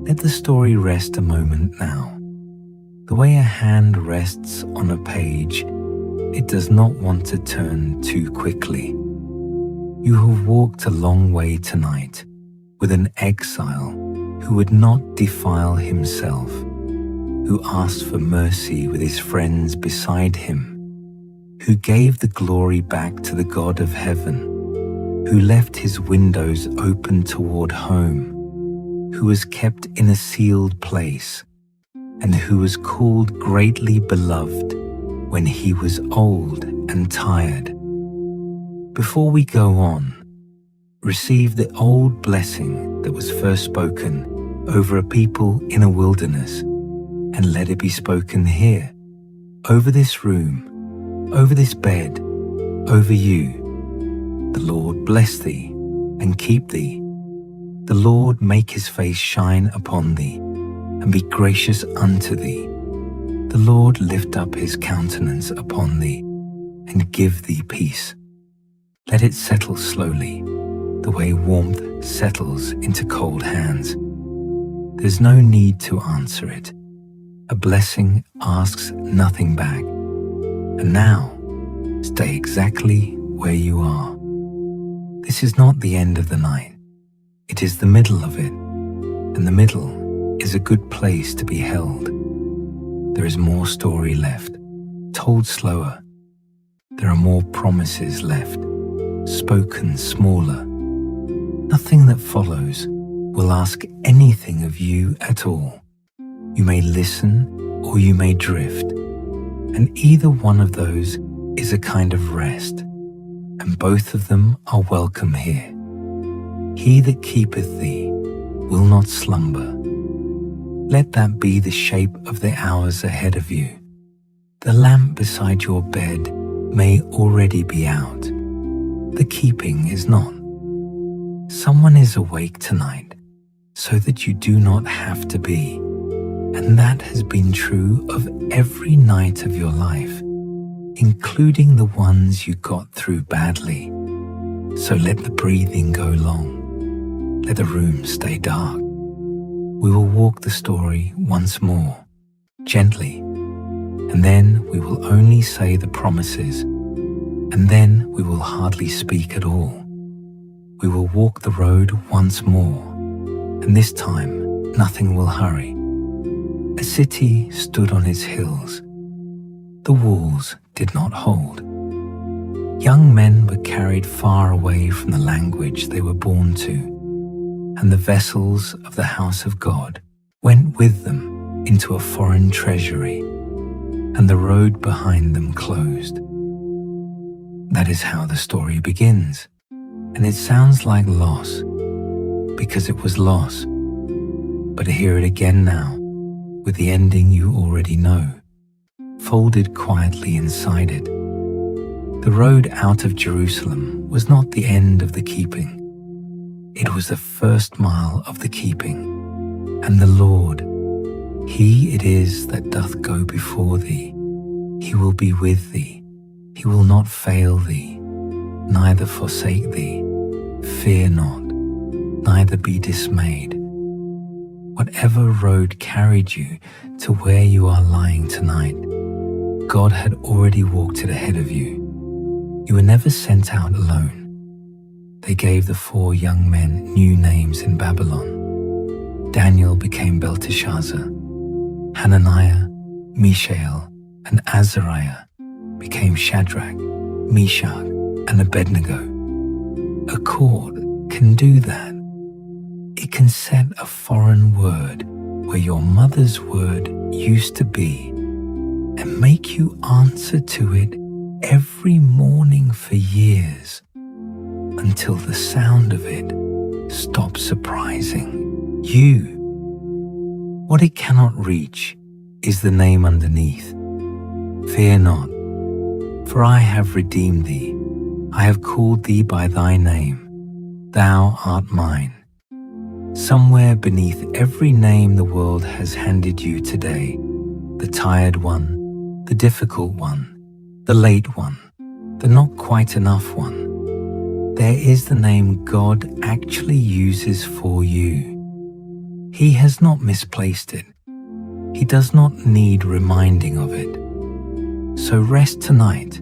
Let the story rest a moment now. The way a hand rests on a page, it does not want to turn too quickly. You have walked a long way tonight with an exile who would not defile himself, who asked for mercy with his friends beside him, who gave the glory back to the God of heaven, who left his windows open toward home, who was kept in a sealed place, and who was called greatly beloved when he was old and tired. Before we go on, receive the old blessing that was first spoken over a people in a wilderness, and let it be spoken here, over this room, over this bed, over you. The Lord bless thee and keep thee. The Lord make his face shine upon thee, and be gracious unto thee. The Lord lift up his countenance upon thee, and give thee peace. Let it settle slowly. The the way warmth settles into cold hands. There's no need to answer it. A blessing asks nothing back. And now, stay exactly where you are. This is not the end of the night. It is the middle of it. And the middle is a good place to be held. There is more story left, told slower. There are more promises left, spoken smaller. Nothing that follows will ask anything of you at all. You may listen or you may drift, and either one of those is a kind of rest, and both of them are welcome here. He that keepeth thee will not slumber. Let that be the shape of the hours ahead of you. The lamp beside your bed may already be out. The keeping is not. Someone is awake tonight so that you do not have to be, and that has been true of every night of your life, including the ones you got through badly. So let the breathing go long. Let the room stay dark. We will walk the story once more, gently, and then we will only say the promises, and then we will hardly speak at all. We will walk the road once more, and this time nothing will hurry. A city stood on its hills. The walls did not hold. Young men were carried far away from the language they were born to, and the vessels of the house of God went with them into a foreign treasury, and the road behind them closed. That is how the story begins, and it sounds like loss, because it was loss. But hear it again now, with the ending you already know, folded quietly inside it. The road out of Jerusalem was not the end of the keeping. It was the first mile of the keeping. And the Lord, He it is that doth go before thee. He will be with thee. He will not fail thee, neither forsake thee. Fear not, neither be dismayed. Whatever road carried you to where you are lying tonight, God had already walked it ahead of you. You were never sent out alone. They gave the 4 young men new names in Babylon. Daniel became Belteshazzar. Hananiah, Mishael, and Azariah became Shadrach, Meshach, and Abednego. A chord can do that. It can set a foreign word where your mother's word used to be and make you answer to it every morning for years until the sound of it stops surprising you. What it cannot reach is the name underneath. Fear not, for I have redeemed thee. I have called thee by thy name. Thou art mine. Somewhere beneath every name the world has handed you today, the tired one, the difficult one, the late one, the not quite enough one, there is the name God actually uses for you. He has not misplaced it. He does not need reminding of it. So rest tonight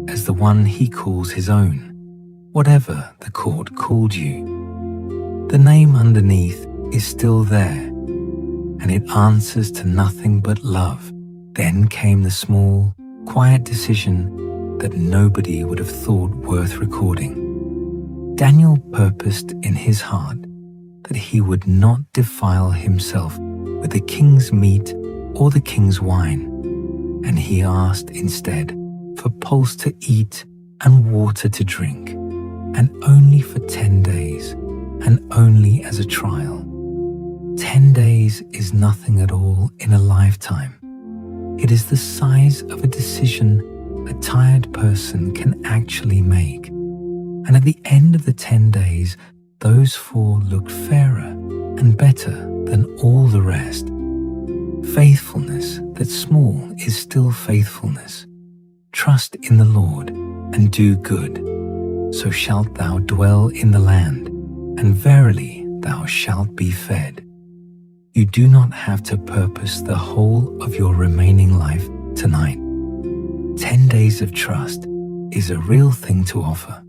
as the one He calls His own, whatever the court called you. The name underneath is still there, and it answers to nothing but love. Then came the small, quiet decision that nobody would have thought worth recording. Daniel purposed in his heart that he would not defile himself with the king's meat or the king's wine, and he asked instead for pulse to eat and water to drink, and only for 10 days. And only as a trial. 10 days is nothing at all in a lifetime. It is the size of a decision a tired person can actually make. And at the end of the 10 days, those 4 looked fairer and better than all the rest. Faithfulness that's small is still faithfulness. Trust in the Lord and do good, so shalt thou dwell in the land, and verily thou shalt be fed. You do not have to purpose the whole of your remaining life tonight. 10 days of trust is a real thing to offer.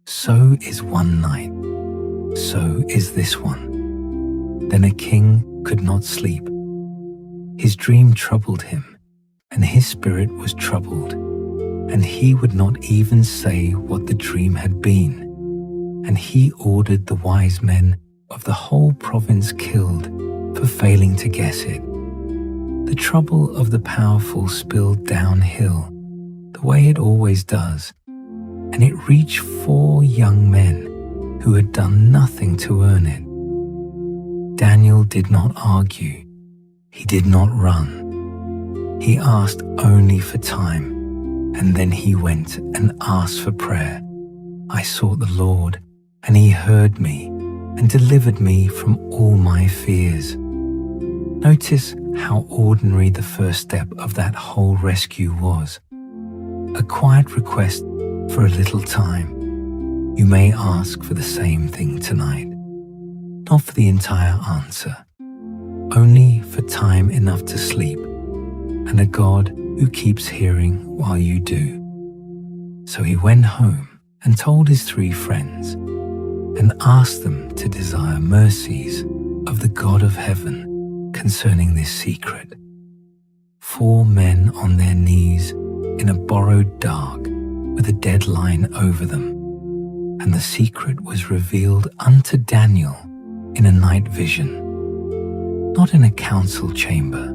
So is one night. So is this one. Then a king could not sleep. His dream troubled him, and his spirit was troubled, and he would not even say what the dream had been. And he ordered the wise men of the whole province killed for failing to guess it. The trouble of the powerful spilled downhill, the way it always does, and it reached 4 young men who had done nothing to earn it. Daniel did not argue. He did not run. He asked only for time, and then he went and asked for prayer. I sought the Lord, and he heard me and delivered me from all my fears. Notice how ordinary the first step of that whole rescue was. A quiet request for a little time. You may ask for the same thing tonight. Not for the entire answer, only for time enough to sleep, and a God who keeps hearing while you do. So he went home and told his 3 friends, and asked them to desire mercies of the God of heaven concerning this secret. 4 men on their knees in a borrowed dark with a deadline over them, and the secret was revealed unto Daniel in a night vision. Not in a council chamber,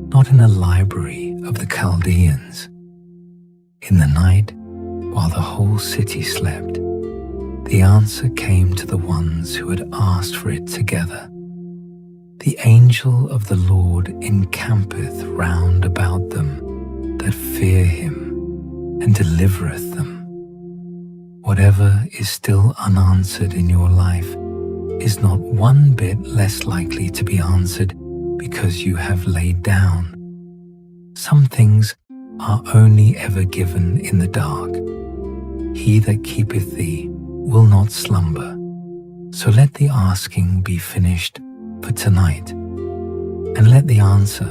not in a library of the Chaldeans. In the night, while the whole city slept, the answer came to the ones who had asked for it together. The angel of the Lord encampeth round about them that fear him, and delivereth them. Whatever is still unanswered in your life is not one bit less likely to be answered because you have laid down. Some things are only ever given in the dark. He that keepeth thee will not slumber. So let the asking be finished for tonight, and let the answer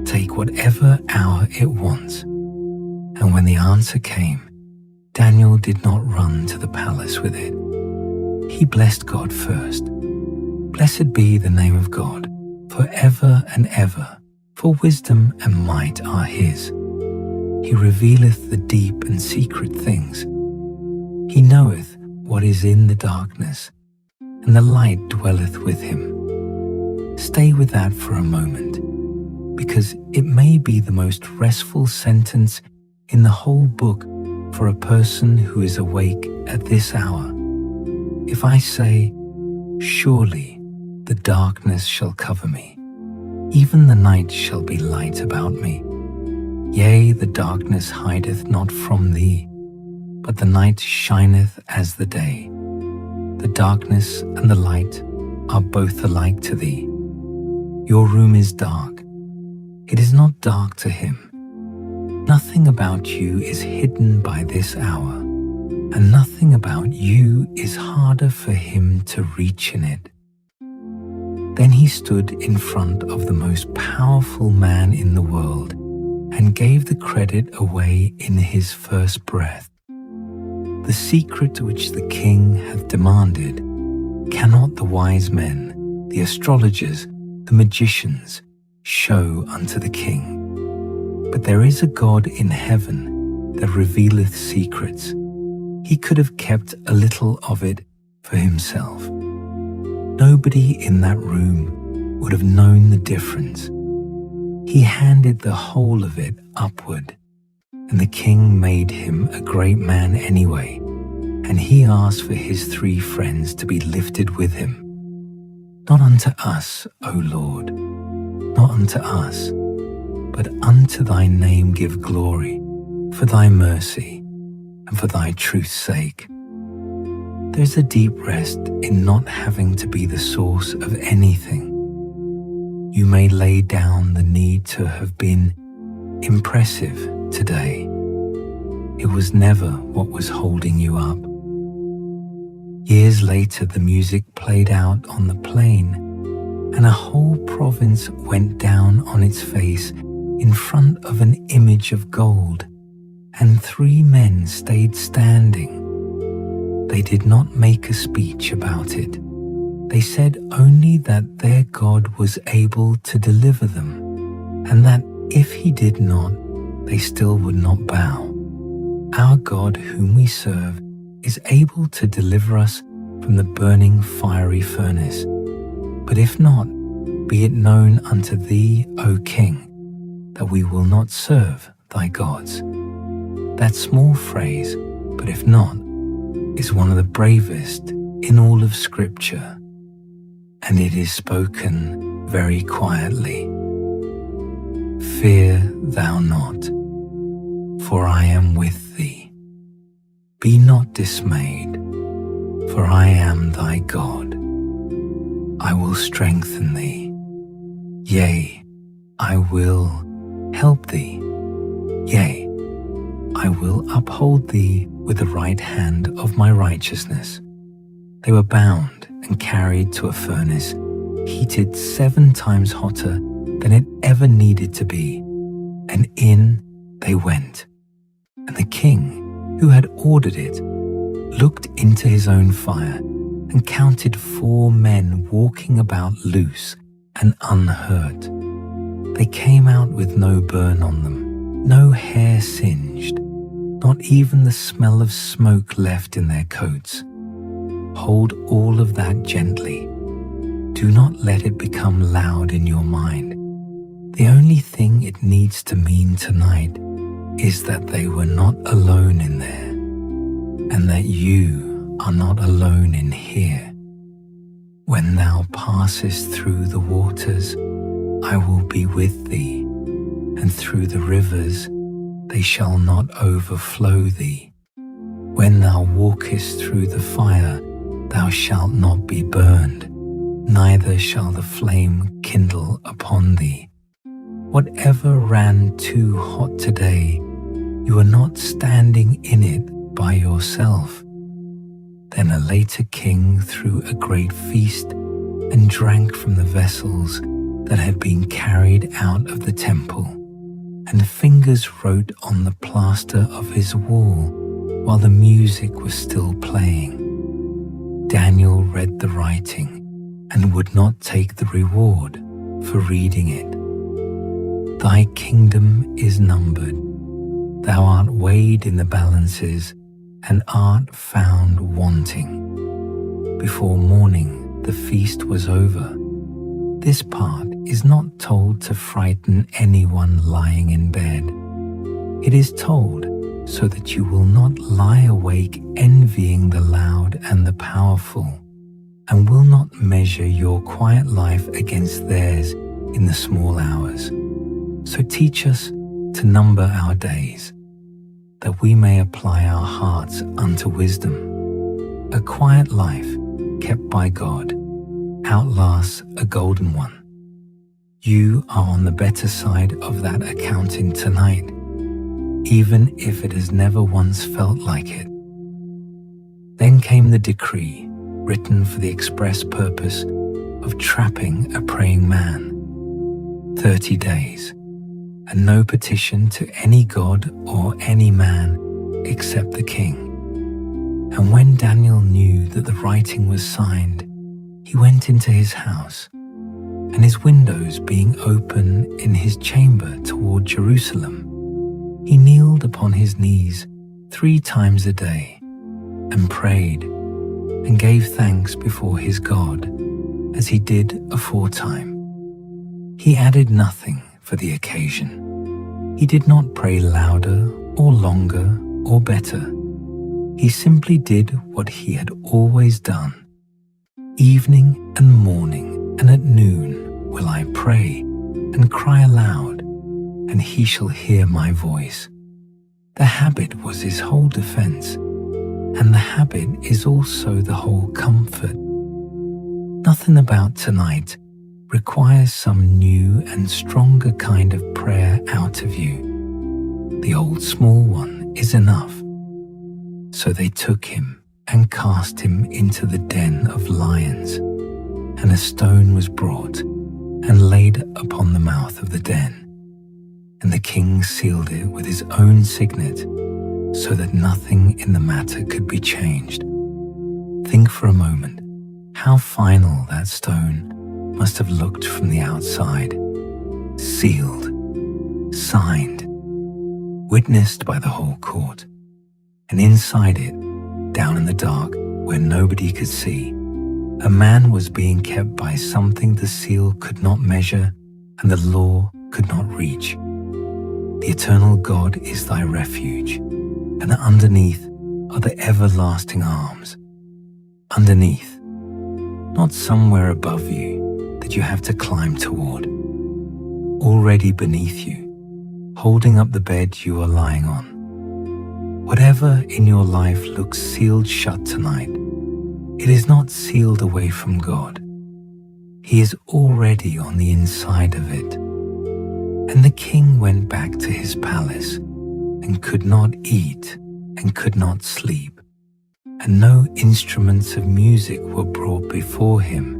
take whatever hour it wants. And when the answer came, Daniel did not run to the palace with it. He blessed God first. Blessed be the name of God, forever and ever, for wisdom and might are his. He revealeth the deep and secret things. He knoweth what is in the darkness, and the light dwelleth with him. Stay with that for a moment, because it may be the most restful sentence in the whole book for a person who is awake at this hour. If I say, surely the darkness shall cover me, even the night shall be light about me. Yea, the darkness hideth not from thee, but the night shineth as the day. The darkness and the light are both alike to thee. Your room is dark. It is not dark to him. Nothing about you is hidden by this hour, and nothing about you is harder for him to reach in it. Then he stood in front of the most powerful man in the world and gave the credit away in his first breath. The secret which the king hath demanded cannot the wise men, the astrologers, the magicians show unto the king. But there is a God in heaven that revealeth secrets. He could have kept a little of it for himself. Nobody in that room would have known the difference. He handed the whole of it upward, and the king made him a great man anyway, and he asked for his 3 friends to be lifted with him. Not unto us, O Lord, not unto us, but unto thy name give glory, for thy mercy, and for thy truth's sake. There's a deep rest in not having to be the source of anything. You may lay down the need to have been impressive today. It was never what was holding you up. Years later, the music played out on the plain, and a whole province went down on its face in front of an image of gold, and 3 men stayed standing. They did not make a speech about it. They said only that their God was able to deliver them, and that if he did not, they still would not bow. Our God, whom we serve, is able to deliver us from the burning fiery furnace. But if not, be it known unto thee, O King, that we will not serve thy gods. That small phrase, but if not, is one of the bravest in all of Scripture, and it is spoken very quietly. Fear thou not, for I am with thee. Be not dismayed, for I am thy God. I will strengthen thee. Yea, I will help thee. Yea, I will uphold thee with the right hand of my righteousness. They were bound and carried to a furnace, heated 7 times hotter than it ever needed to be, and in they went. And the king, who had ordered it, looked into his own fire and counted 4 men walking about loose and unhurt. They came out with no burn on them, no hair singed, not even the smell of smoke left in their coats. Hold all of that gently. Do not let it become loud in your mind. The only thing it needs to mean tonight is that they were not alone in there, and that you are not alone in here. When thou passest through the waters, I will be with thee, and through the rivers, they shall not overflow thee. When thou walkest through the fire, thou shalt not be burned, neither shall the flame kindle upon thee. Whatever ran too hot today, you are not standing in it by yourself. Then a later king threw a great feast and drank from the vessels that had been carried out of the temple, and fingers wrote on the plaster of his wall while the music was still playing. Daniel read the writing and would not take the reward for reading it. Thy kingdom is numbered. Thou art weighed in the balances and art found wanting. Before morning the feast was over. This part is not told to frighten anyone lying in bed. It is told so that you will not lie awake envying the loud and the powerful, and will not measure your quiet life against theirs in the small hours. So teach us to number our days, that we may apply our hearts unto wisdom. A quiet life kept by God outlasts a golden one. You are on the better side of that accounting tonight, even if it has never once felt like it. Then came the decree, written for the express purpose of trapping a praying man. 30 days, and no petition to any god or any man except the king. And when Daniel knew that the writing was signed, he went into his house, and his windows being open in his chamber toward Jerusalem, he kneeled upon his knees 3 times a day, and prayed, and gave thanks before his God, as he did aforetime. He added nothing for the occasion. He did not pray louder or longer or better. He simply did what he had always done. Evening and morning and at noon will I pray and cry aloud, and he shall hear my voice. The habit was his whole defense, and the habit is also the whole comfort. Nothing about tonight requires some new and stronger kind of prayer out of you. The old small one is enough. So they took him and cast him into the den of lions. And a stone was brought and laid upon the mouth of the den. And the king sealed it with his own signet, so that nothing in the matter could be changed. Think for a moment how final that stone must have looked from the outside. Sealed, signed, witnessed by the whole court. And inside it, down in the dark, where nobody could see, a man was being kept by something the seal could not measure and the law could not reach. The eternal God is thy refuge, and underneath are the everlasting arms. Underneath, not somewhere above you that you have to climb toward. Already beneath you, holding up the bed you are lying on. Whatever in your life looks sealed shut tonight, it is not sealed away from God. He is already on the inside of it. And the king went back to his palace and could not eat and could not sleep. And no instruments of music were brought before him.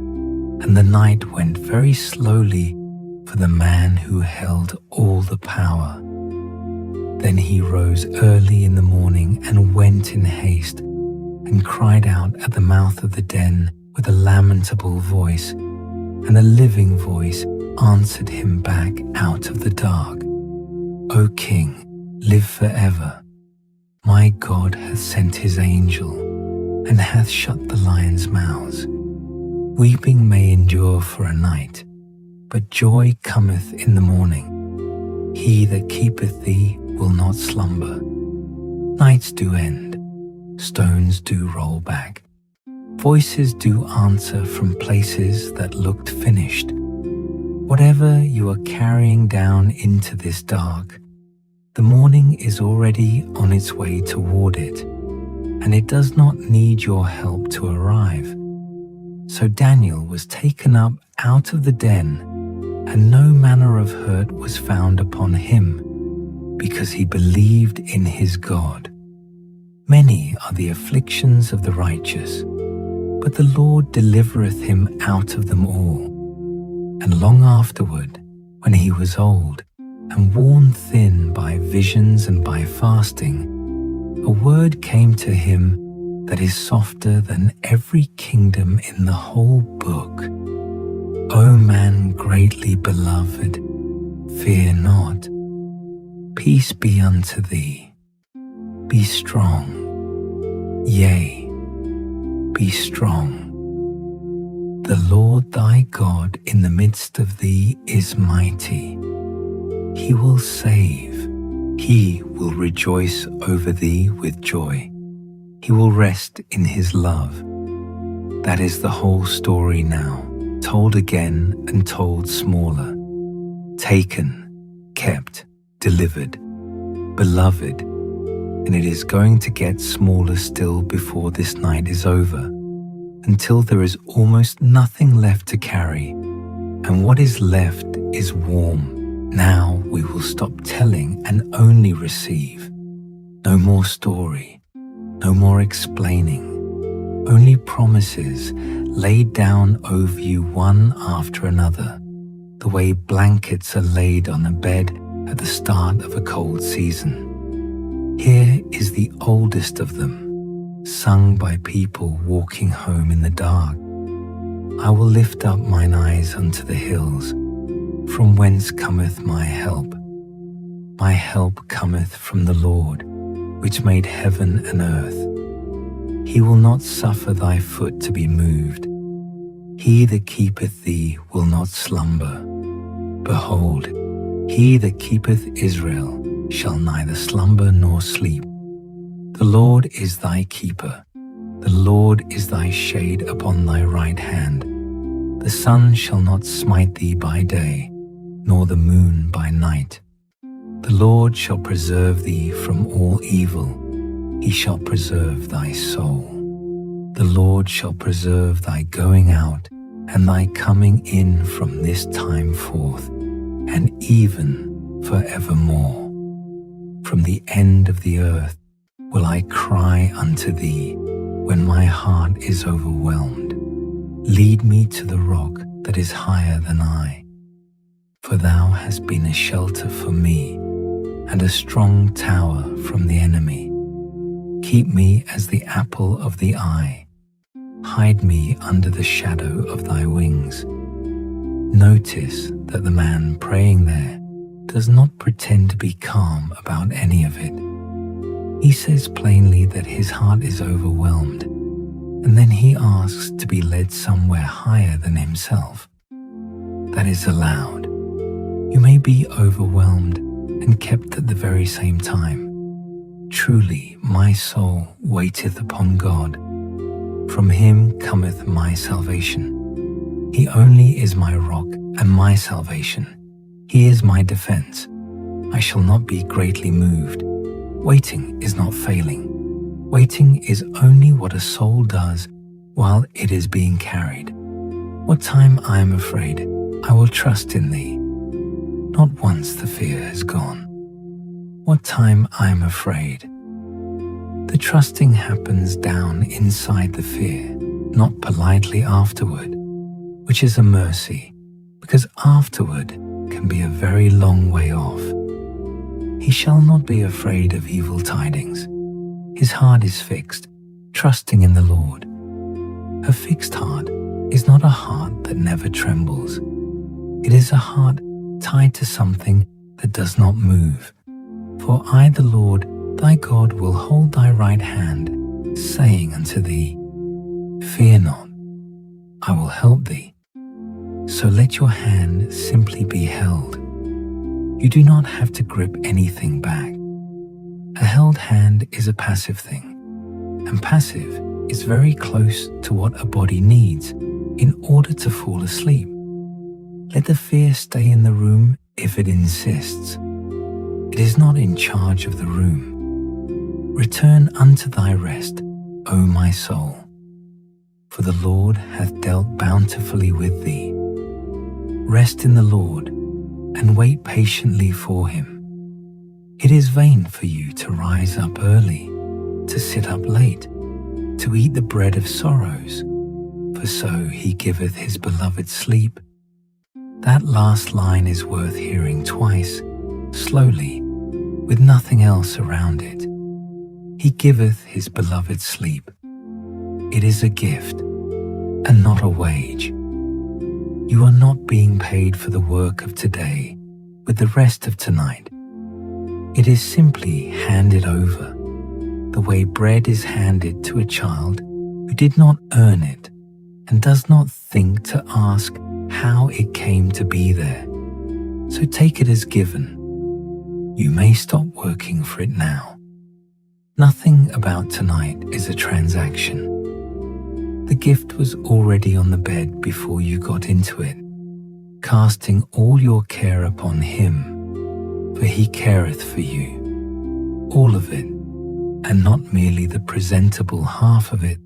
And the night went very slowly for the man who held all the power. Then he rose early in the morning and went in haste and cried out at the mouth of the den with a lamentable voice, and a living voice answered him back out of the dark. O King, live forever. My God hath sent his angel, and hath shut the lions' mouths. Weeping may endure for a night, but joy cometh in the morning. He that keepeth thee will not slumber. Nights do end, stones do roll back, voices do answer from places that looked finished. Whatever you are carrying down into this dark, the morning is already on its way toward it, and it does not need your help to arrive. So Daniel was taken up out of the den, and no manner of hurt was found upon him, because he believed in his God. Many are the afflictions of the righteous, but the Lord delivereth him out of them all. And long afterward, when he was old, and worn thin by visions and by fasting, a word came to him that is softer than every kingdom in the whole book. O man greatly beloved, fear not. Peace be unto thee. Be strong, yea, be strong. The Lord thy God in the midst of thee is mighty. He will save. He will rejoice over thee with joy. He will rest in his love. That is the whole story now, told again and told smaller. Taken, kept, delivered, beloved, and it is going to get smaller still before this night is over, until there is almost nothing left to carry, and what is left is warm. Now we will stop telling and only receive. No more story, no more explaining, only promises laid down over you one after another, the way blankets are laid on a bed at the start of a cold season. Here is the oldest of them, sung by people walking home in the dark. I will lift up mine eyes unto the hills, from whence cometh my help. My help cometh from the Lord, which made heaven and earth. He will not suffer thy foot to be moved. He that keepeth thee will not slumber. Behold, he that keepeth Israel shall neither slumber nor sleep. The Lord is thy keeper. The Lord is thy shade upon thy right hand. The sun shall not smite thee by day, nor the moon by night. The Lord shall preserve thee from all evil. He shall preserve thy soul. The Lord shall preserve thy going out and thy coming in from this time forth, and even forevermore. From the end of the earth will I cry unto thee when my heart is overwhelmed. Lead me to the rock that is higher than I. For thou hast been a shelter for me and a strong tower from the enemy. Keep me as the apple of the eye. Hide me under the shadow of thy wings. Notice that the man praying there does not pretend to be calm about any of it. He says plainly that his heart is overwhelmed, and then he asks to be led somewhere higher than himself. That is allowed. You may be overwhelmed and kept at the very same time. Truly, my soul waiteth upon God. From him cometh my salvation. He only is my rock and my salvation. He is my defense. I shall not be greatly moved. Waiting is not failing. Waiting is only what a soul does while it is being carried. What time I am afraid, I will trust in thee. Not once the fear has gone. What time I am afraid. The trusting happens down inside the fear, not politely afterward, which is a mercy, because afterward can be a very long way off. He shall not be afraid of evil tidings. His heart is fixed, trusting in the Lord. A fixed heart is not a heart that never trembles. It is a heart tied to something that does not move. For I, the Lord, thy God, will hold thy right hand, saying unto thee, Fear not, I will help thee. So let your hand simply be held. You do not have to grip anything back. A held hand is a passive thing, and passive is very close to what a body needs in order to fall asleep. Let the fear stay in the room if it insists. It is not in charge of the room. Return unto thy rest, O my soul, for the Lord hath dealt bountifully with thee. Rest in the Lord, and wait patiently for him. It is vain for you to rise up early, to sit up late, to eat the bread of sorrows, for so he giveth his beloved sleep. That last line is worth hearing twice, slowly, with nothing else around it. He giveth his beloved sleep. It is a gift, and not a wage. You are not being paid for the work of today with the rest of tonight. It is simply handed over, the way bread is handed to a child who did not earn it and does not think to ask how it came to be there. So take it as given. You may stop working for it now. Nothing about tonight is a transaction. The gift was already on the bed before you got into it, casting all your care upon him, for he careth for you, all of it, and not merely the presentable half of it.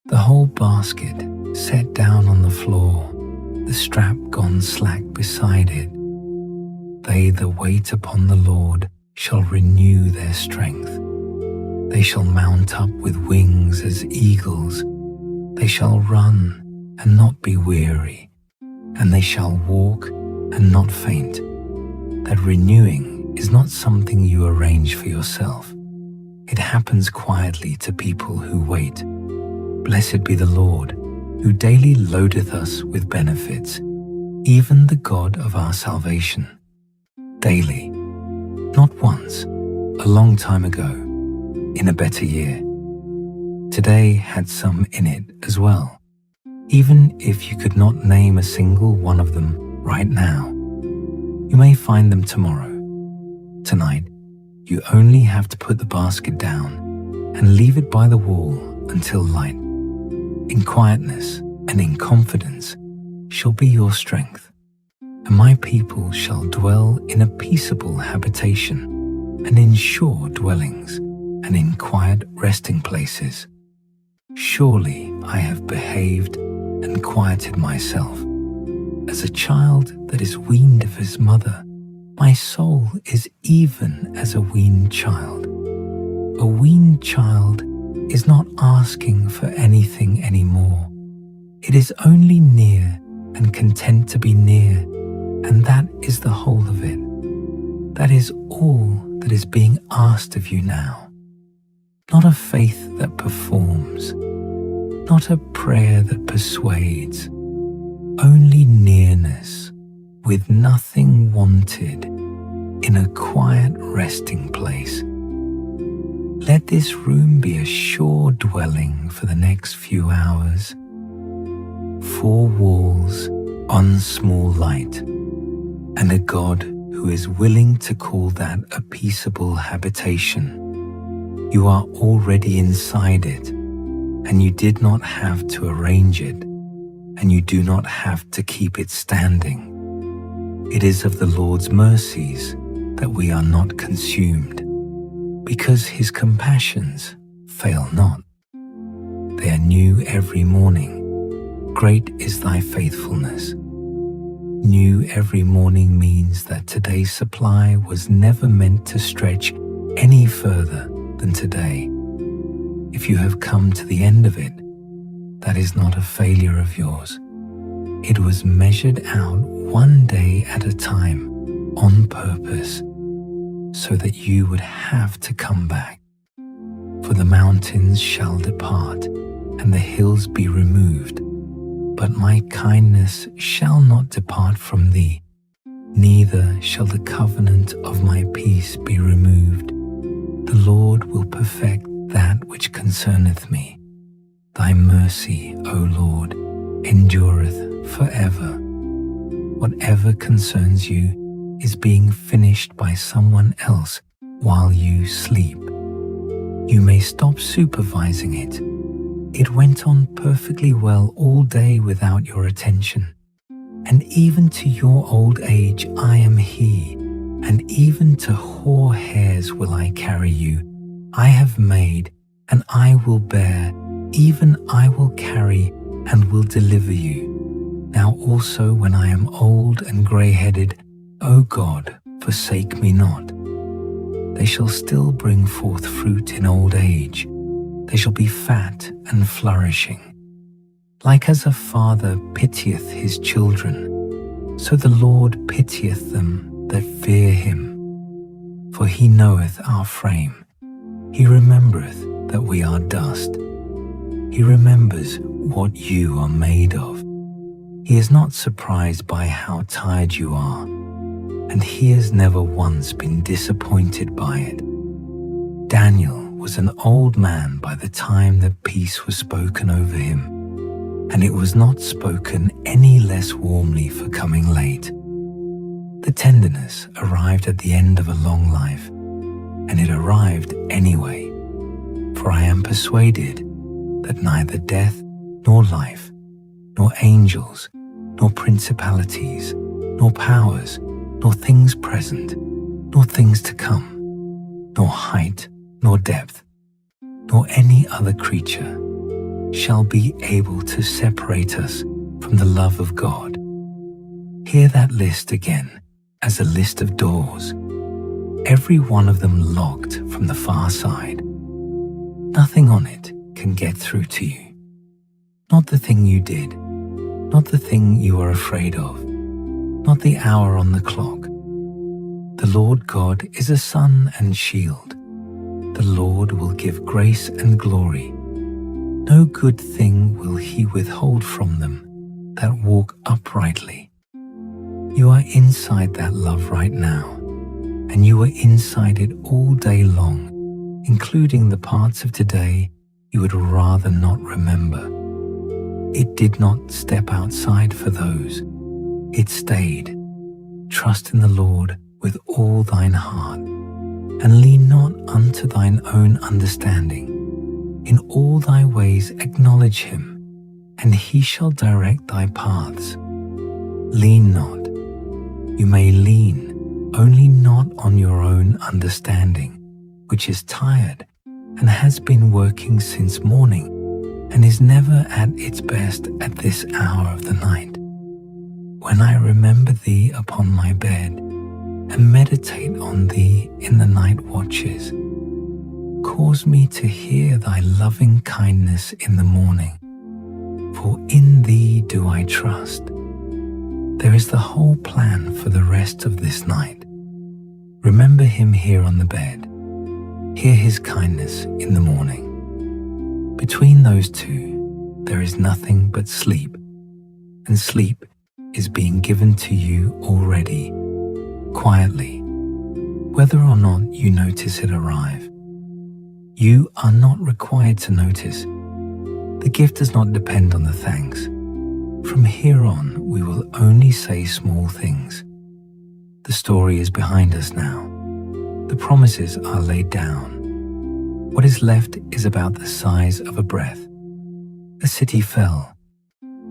The whole basket set down on the floor, the strap gone slack beside it. They that wait upon the Lord shall renew their strength. They shall mount up with wings as eagles. They shall run and not be weary, and they shall walk and not faint. That renewing is not something you arrange for yourself. It happens quietly to people who wait. Blessed be the Lord, who daily loadeth us with benefits, even the God of our salvation. Daily, not once, a long time ago, in a better year. Today had some in it as well, even if you could not name a single one of them right now. You may find them tomorrow. Tonight, you only have to put the basket down and leave it by the wall until light. In quietness and in confidence shall be your strength, and my people shall dwell in a peaceable habitation, and in sure dwellings, and in quiet resting places. Surely I have behaved and quieted myself. As a child that is weaned of his mother, my soul is even as a weaned child. A weaned child is not asking for anything anymore. It is only near and content to be near, and that is the whole of it. That is all that is being asked of you now. Not a faith that performs, not a prayer that persuades, only nearness with nothing wanted in a quiet resting place. Let this room be a sure dwelling for the next few hours. 4 walls on small light, and a God who is willing to call that a peaceable habitation. You are already inside it, and you did not have to arrange it, and you do not have to keep it standing. It is of the Lord's mercies that we are not consumed, because his compassions fail not. They are new every morning. Great is thy faithfulness. New every morning means that today's supply was never meant to stretch any further than today. If you have come to the end of it, that is not a failure of yours. It was measured out one day at a time on purpose, so that you would have to come back. For the mountains shall depart, and the hills be removed, but my kindness shall not depart from thee, neither shall the covenant of my peace be removed. The Lord will perfect that which concerneth me. Thy mercy, O Lord, endureth forever. Whatever concerns you is being finished by someone else while you sleep. You may stop supervising it. It went on perfectly well all day without your attention. And even to your old age I am he, and even to hoar hairs will I carry you. I have made, and I will bear, even I will carry, and will deliver you. Now also when I am old and grey-headed, O God, forsake me not. They shall still bring forth fruit in old age. They shall be fat and flourishing. Like as a father pitieth his children, so the Lord pitieth them that fear him. For he knoweth our frame. He remembereth that we are dust. He remembers what you are made of. He is not surprised by how tired you are, and he has never once been disappointed by it. Daniel was an old man by the time that peace was spoken over him, and it was not spoken any less warmly for coming late. The tenderness arrived at the end of a long life, and it arrived anyway. For I am persuaded that neither death nor life, nor angels, nor principalities, nor powers, nor things present, nor things to come, nor height, nor depth, nor any other creature shall be able to separate us from the love of God. Hear that list again as a list of doors, every one of them locked from the far side. Nothing on it can get through to you. Not the thing you did, not the thing you are afraid of, not the hour on the clock. The Lord God is a sun and shield. The Lord will give grace and glory. No good thing will he withhold from them that walk uprightly. You are inside that love right now, and you are inside it all day long, including the parts of today you would rather not remember. It did not step outside for those. It stayed. Trust in the Lord with all thine heart, and lean not unto thine own understanding. In all thy ways acknowledge him, and he shall direct thy paths. Lean not. You may lean, only not on your own understanding, which is tired and has been working since morning, and is never at its best at this hour of the night. When I remember thee upon my bed, and meditate on thee in the night watches, Cause me to hear thy loving kindness in the morning, for in thee do I trust. There is the whole plan for the rest of this night. Remember him here on the bed. Hear his kindness in the morning. Between those two, there is nothing but sleep, and sleep is being given to you already, quietly, whether or not you notice it arrive. You are not required to notice. The gift does not depend on the thanks. From here on, we will only say small things. The story is behind us now. The promises are laid down. What is left is about the size of a breath. A city fell.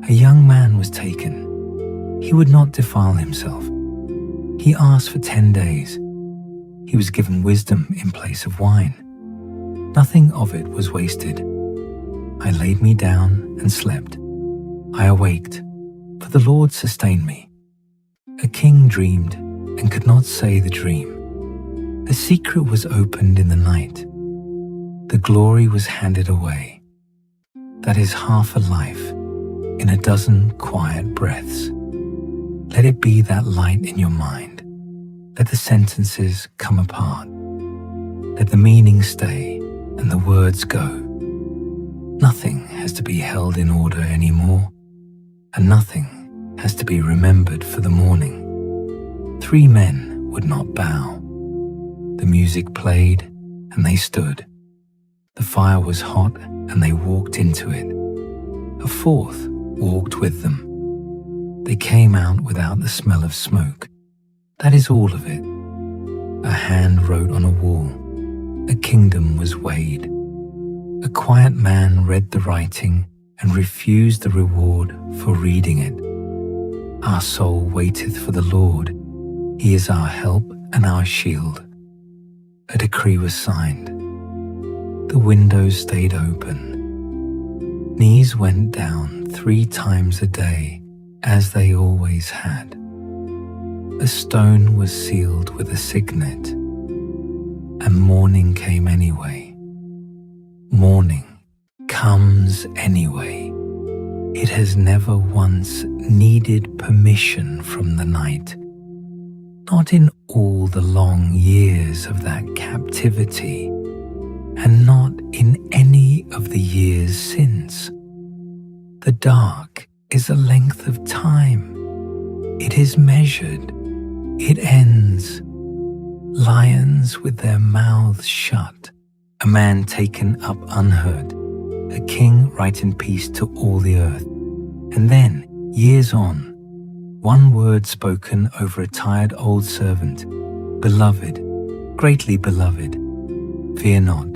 A young man was taken. He would not defile himself. He asked for 10 days. He was given wisdom in place of wine. Nothing of it was wasted. I laid me down and slept. I awaked, for the Lord sustained me. A king dreamed and could not say the dream. A secret was opened in the night. The glory was handed away. That is half a life in a dozen quiet breaths. Let it be that light in your mind. Let the sentences come apart. Let the meaning stay and the words go. Nothing has to be held in order anymore, and nothing has to be remembered for the morning. 3 men would not bow. The music played, and they stood. The fire was hot, and they walked into it. A 4th walked with them. They came out without the smell of smoke. That is all of it. A hand wrote on a wall. A kingdom was weighed. A quiet man read the writing and refused the reward for reading it. Our soul waiteth for the Lord. He is our help and our shield. A decree was signed. The windows stayed open. Knees went down 3 times a day, as they always had. A stone was sealed with a signet, and morning came anyway. Morning comes anyway. It has never once needed permission from the night. Not in all the long years of that captivity, and not in any of the years since. The dark is a length of time. It is measured. It ends. Lions with their mouths shut. A man taken up unheard. A king right in peace to all the earth. And then, years on, one word spoken over a tired old servant. Beloved, greatly beloved, fear not,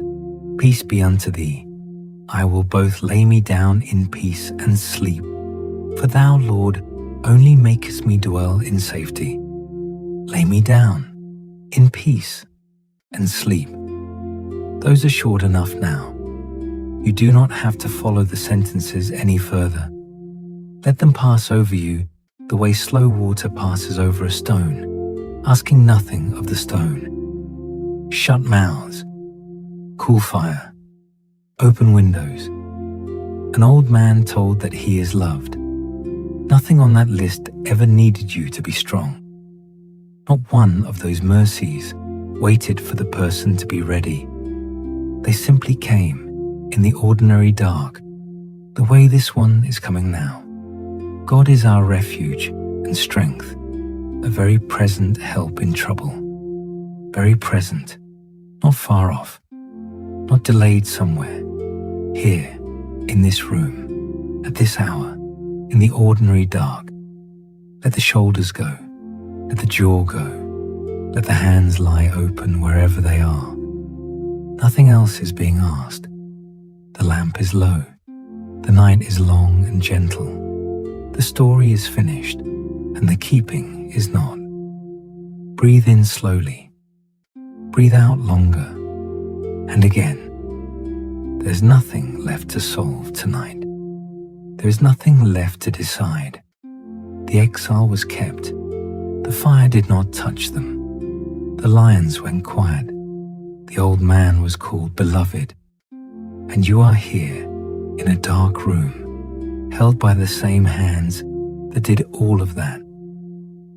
peace be unto thee. I will both lay me down in peace and sleep. For thou, Lord, only makest me dwell in safety. Lay me down in peace and sleep. Those are short enough now. You do not have to follow the sentences any further. Let them pass over you the way slow water passes over a stone, asking nothing of the stone. Shut mouths, cool fire, open windows. An old man told that he is loved. Nothing on that list ever needed you to be strong. Not one of those mercies waited for the person to be ready. They simply came in the ordinary dark, the way this one is coming now. God is our refuge and strength, a very present help in trouble. Very present, not far off, not delayed somewhere. Here, in this room, at this hour, in the ordinary dark. Let the shoulders go, let the jaw go, let the hands lie open wherever they are. Nothing else is being asked. The lamp is low, the night is long and gentle. The story is finished, and the keeping is not. Breathe in slowly, breathe out longer, and again. There's nothing left to solve tonight. There is nothing left to decide. The exile was kept. The fire did not touch them. The lions went quiet. The old man was called Beloved, and you are here in a dark room, held by the same hands that did all of that.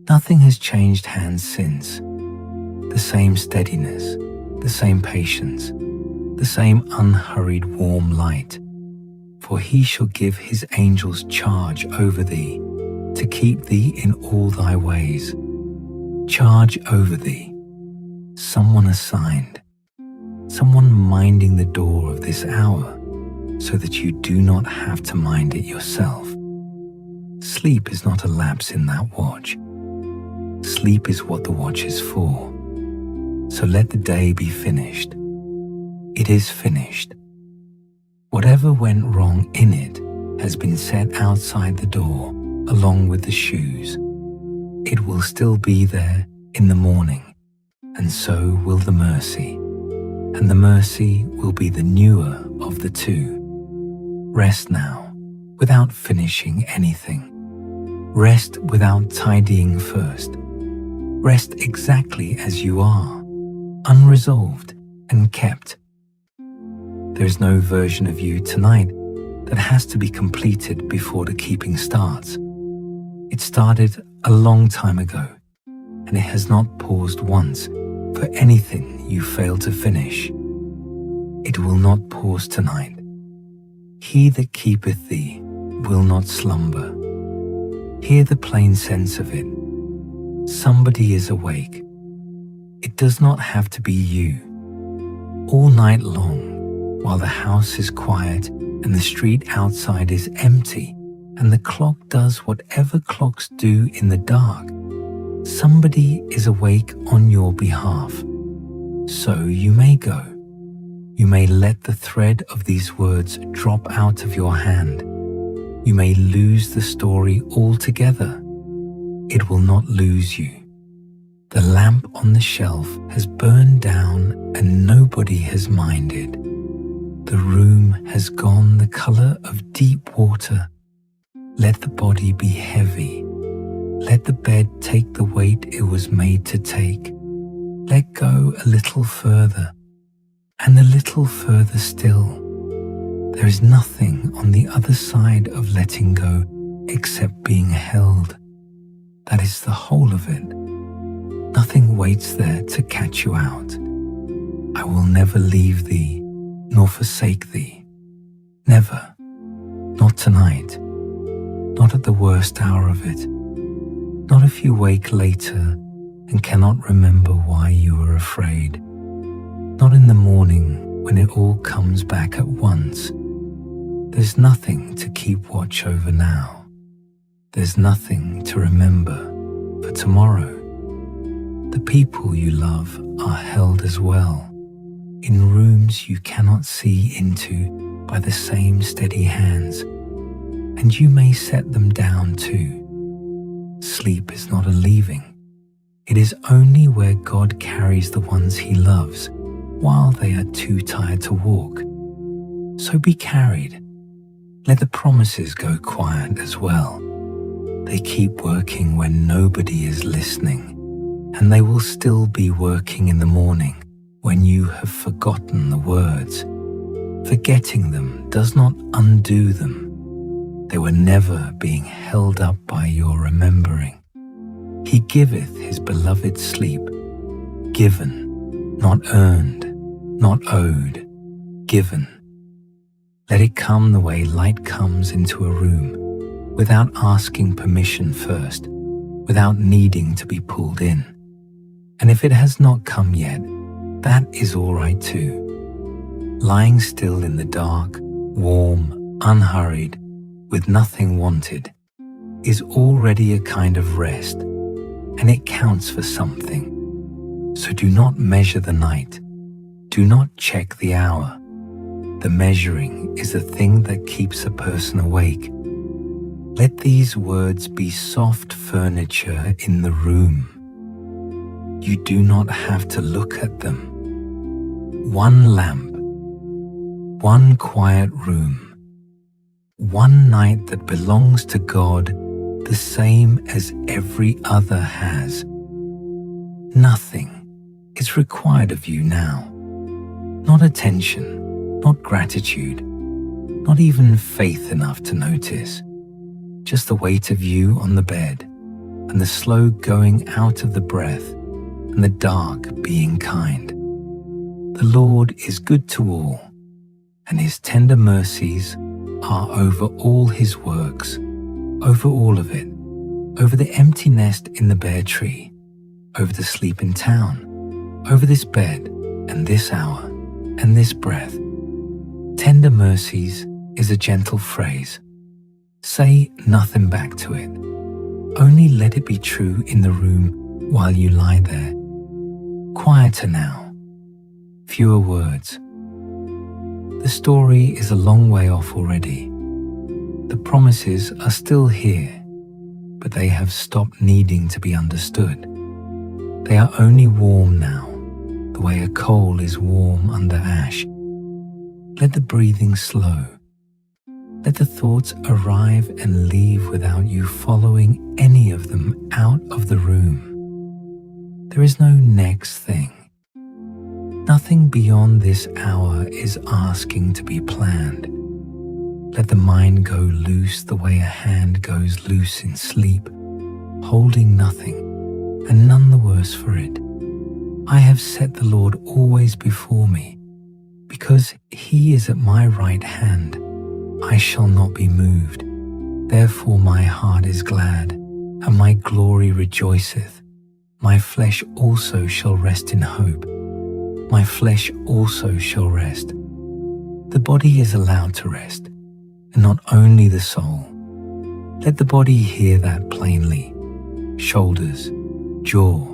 Nothing has changed hands since. The same steadiness, the same patience, the same unhurried warm light. For he shall give his angels charge over thee, to keep thee in all thy ways. Charge over thee, someone assigned, someone minding the door of this hour, so that you do not have to mind it yourself. Sleep is not a lapse in that watch. Sleep is what the watch is for. So let the day be finished. It is finished. Whatever went wrong in it has been set outside the door along with the shoes. It will still be there in the morning, and so will the mercy. And the mercy will be the newer of the two. Rest now, without finishing anything. Rest without tidying first. Rest exactly as you are, unresolved and kept. There is no version of you tonight that has to be completed before the keeping starts. It started a long time ago, and it has not paused once for anything you fail to finish. It will not pause tonight. He that keepeth thee will not slumber. Hear the plain sense of it. Somebody is awake. It does not have to be you. All night long, while the house is quiet and the street outside is empty and the clock does whatever clocks do in the dark, somebody is awake on your behalf. So you may go. You may let the thread of these words drop out of your hand. You may lose the story altogether. It will not lose you. The lamp on the shelf has burned down and nobody has minded. The room has gone the color of deep water. Let the body be heavy. Let the bed take the weight it was made to take. Let go a little further, and a little further still. There is nothing on the other side of letting go except being held. That is the whole of it. Nothing waits there to catch you out. I will never leave thee, nor forsake thee. Never. Not tonight. Not at the worst hour of it. Not if you wake later and cannot remember why you were afraid. Not in the morning when it all comes back at once. There's nothing to keep watch over now. There's nothing to remember for tomorrow. The people you love are held as well, in rooms you cannot see into by the same steady hands, and you may set them down too. Sleep is not a leaving. It is only where God carries the ones he loves while they are too tired to walk. So be carried. Let the promises go quiet as well. They keep working when nobody is listening, and they will still be working in the morning when you have forgotten the words. Forgetting them does not undo them. They were never being held up by your remembering. He giveth his beloved sleep, given, not earned, not owed, given. Let it come the way light comes into a room, without asking permission first, without needing to be pulled in. And if it has not come yet, that is all right too. Lying still in the dark, warm, unhurried, with nothing wanted, is already a kind of rest, and it counts for something. So do not measure the night. Do not check the hour. The measuring is the thing that keeps a person awake. Let these words be soft furniture in the room. You do not have to look at them. One lamp, one quiet room, one night that belongs to God, the same as every other has. Nothing is required of you now. Not attention, not gratitude, not even faith enough to notice. Just the weight of you on the bed, and the slow going out of the breath, and the dark being kind. The Lord is good to all, and his tender mercies are over all his works, over all of it, over the empty nest in the bare tree, over the sleep in town, over this bed and this hour and this breath. Tender mercies is a gentle phrase. Say nothing back to it. Only let it be true in the room while you lie there. Quieter now. Fewer words. The story is a long way off already. The promises are still here, but they have stopped needing to be understood. They are only warm now, the way a coal is warm under ash. Let the breathing slow. Let the thoughts arrive and leave without you following any of them out of the room. There is no next thing. Nothing beyond this hour is asking to be planned. Let the mind go loose the way a hand goes loose in sleep, holding nothing, and none the worse for it. I have set the Lord always before me. Because he is at my right hand, I shall not be moved. Therefore my heart is glad, and my glory rejoiceth. My flesh also shall rest in hope. My flesh also shall rest. The body is allowed to rest, and not only the soul. Let the body hear that plainly. Shoulders, jaw,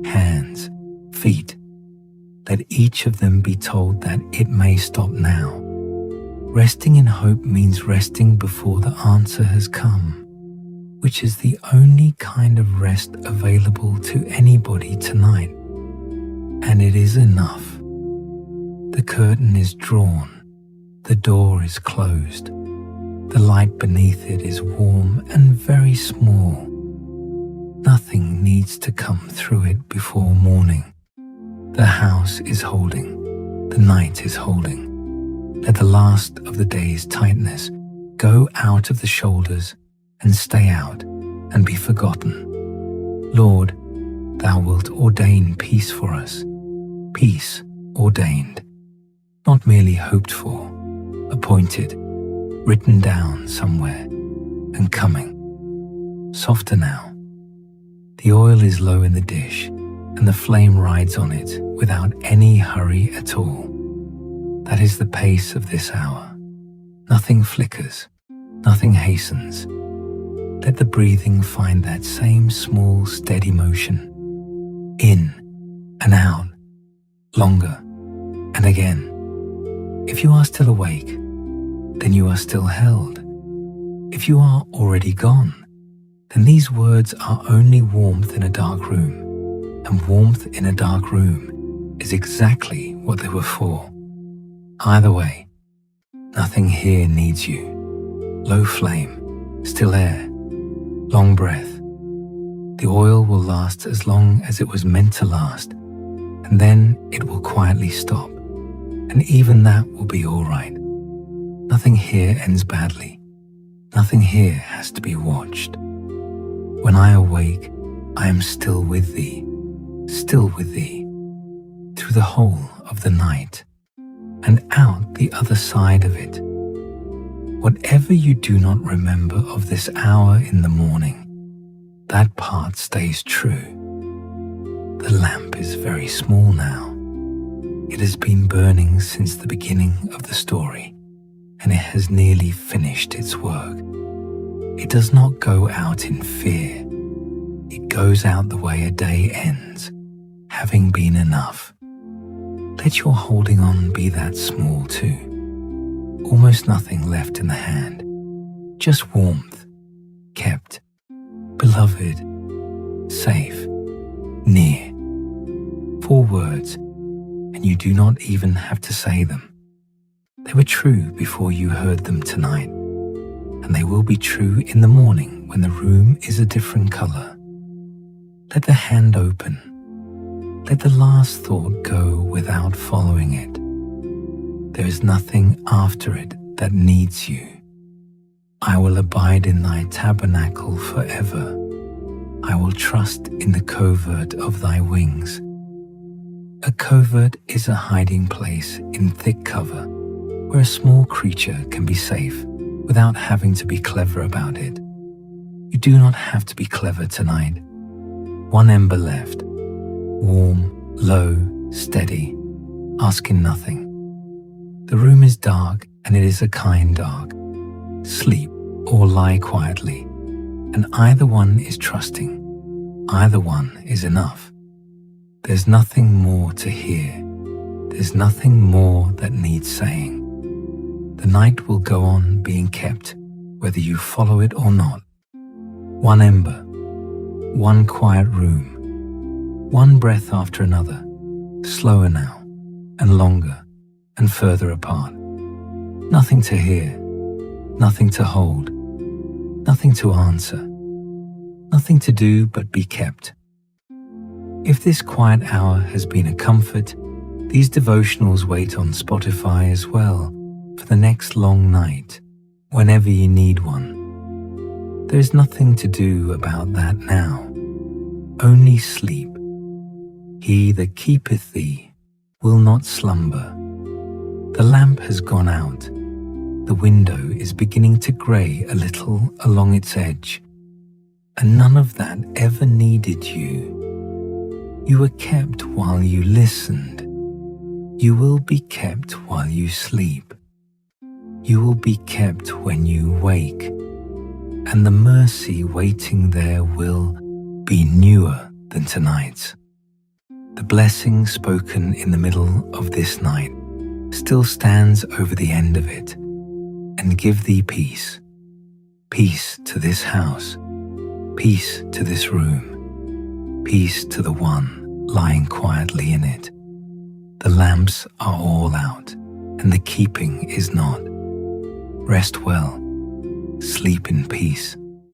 hands, feet. Let each of them be told that it may stop now. Resting in hope means resting before the answer has come, which is the only kind of rest available to anybody tonight. And it is enough. The curtain is drawn, the door is closed, the light beneath it is warm and very small. Nothing needs to come through it before morning. The house is holding, the night is holding. Let the last of the day's tightness go out of the shoulders and stay out and be forgotten. Lord, thou wilt ordain peace for us, peace ordained, not merely hoped for, appointed, written down somewhere, and coming. Softer now. The oil is low in the dish, and the flame rides on it without any hurry at all. That is the pace of this hour. Nothing flickers, nothing hastens. Let the breathing find that same small, steady motion. In and out, longer, and again. If you are still awake, then you are still held. If you are already gone, then these words are only warmth in a dark room, and warmth in a dark room is exactly what they were for. Either way, nothing here needs you. Low flame, still air, long breath. The oil will last as long as it was meant to last, and then it will quietly stop, and even that will be all right. Nothing here ends badly. Nothing here has to be watched. When I awake, I am still with thee, through the whole of the night, and out the other side of it. Whatever you do not remember of this hour in the morning, that part stays true. The lamp is very small now. It has been burning since the beginning of the story, and it has nearly finished its work. It does not go out in fear. It goes out the way a day ends, having been enough. Let your holding on be that small too. Almost nothing left in the hand, just warmth, kept, beloved, safe, near. 4 words, and you do not even have to say them. They were true before you heard them tonight, and they will be true in the morning when the room is a different color. Let the hand open. Let the last thought go without following it. There is nothing after it that needs you. I will abide in thy tabernacle forever. I will trust in the covert of thy wings. A covert is a hiding place in thick cover where a small creature can be safe without having to be clever about it. You do not have to be clever tonight. One ember left, warm, low, steady, asking nothing. The room is dark, and it is a kind dark. Sleep or lie quietly, and either one is trusting. Either one is enough. There's nothing more to hear. There's nothing more that needs saying. The night will go on being kept, whether you follow it or not. One ember, one quiet room, one breath after another, slower now, and longer, and further apart. Nothing to hear, nothing to hold, nothing to answer, nothing to do but be kept. If this quiet hour has been a comfort, these devotionals wait on Spotify as well for the next long night, whenever you need one. There is nothing to do about that now, only sleep. He that keepeth thee will not slumber. The lamp has gone out. The window is beginning to grey a little along its edge, and none of that ever needed you. You were kept while you listened. You will be kept while you sleep. You will be kept when you wake, and the mercy waiting there will be newer than tonight's. The blessing spoken in the middle of this night still stands over the end of it, and give thee peace. Peace to this house, peace to this room, peace to the one lying quietly in it. The lamps are all out, and the keeping is not. Rest well, sleep in peace.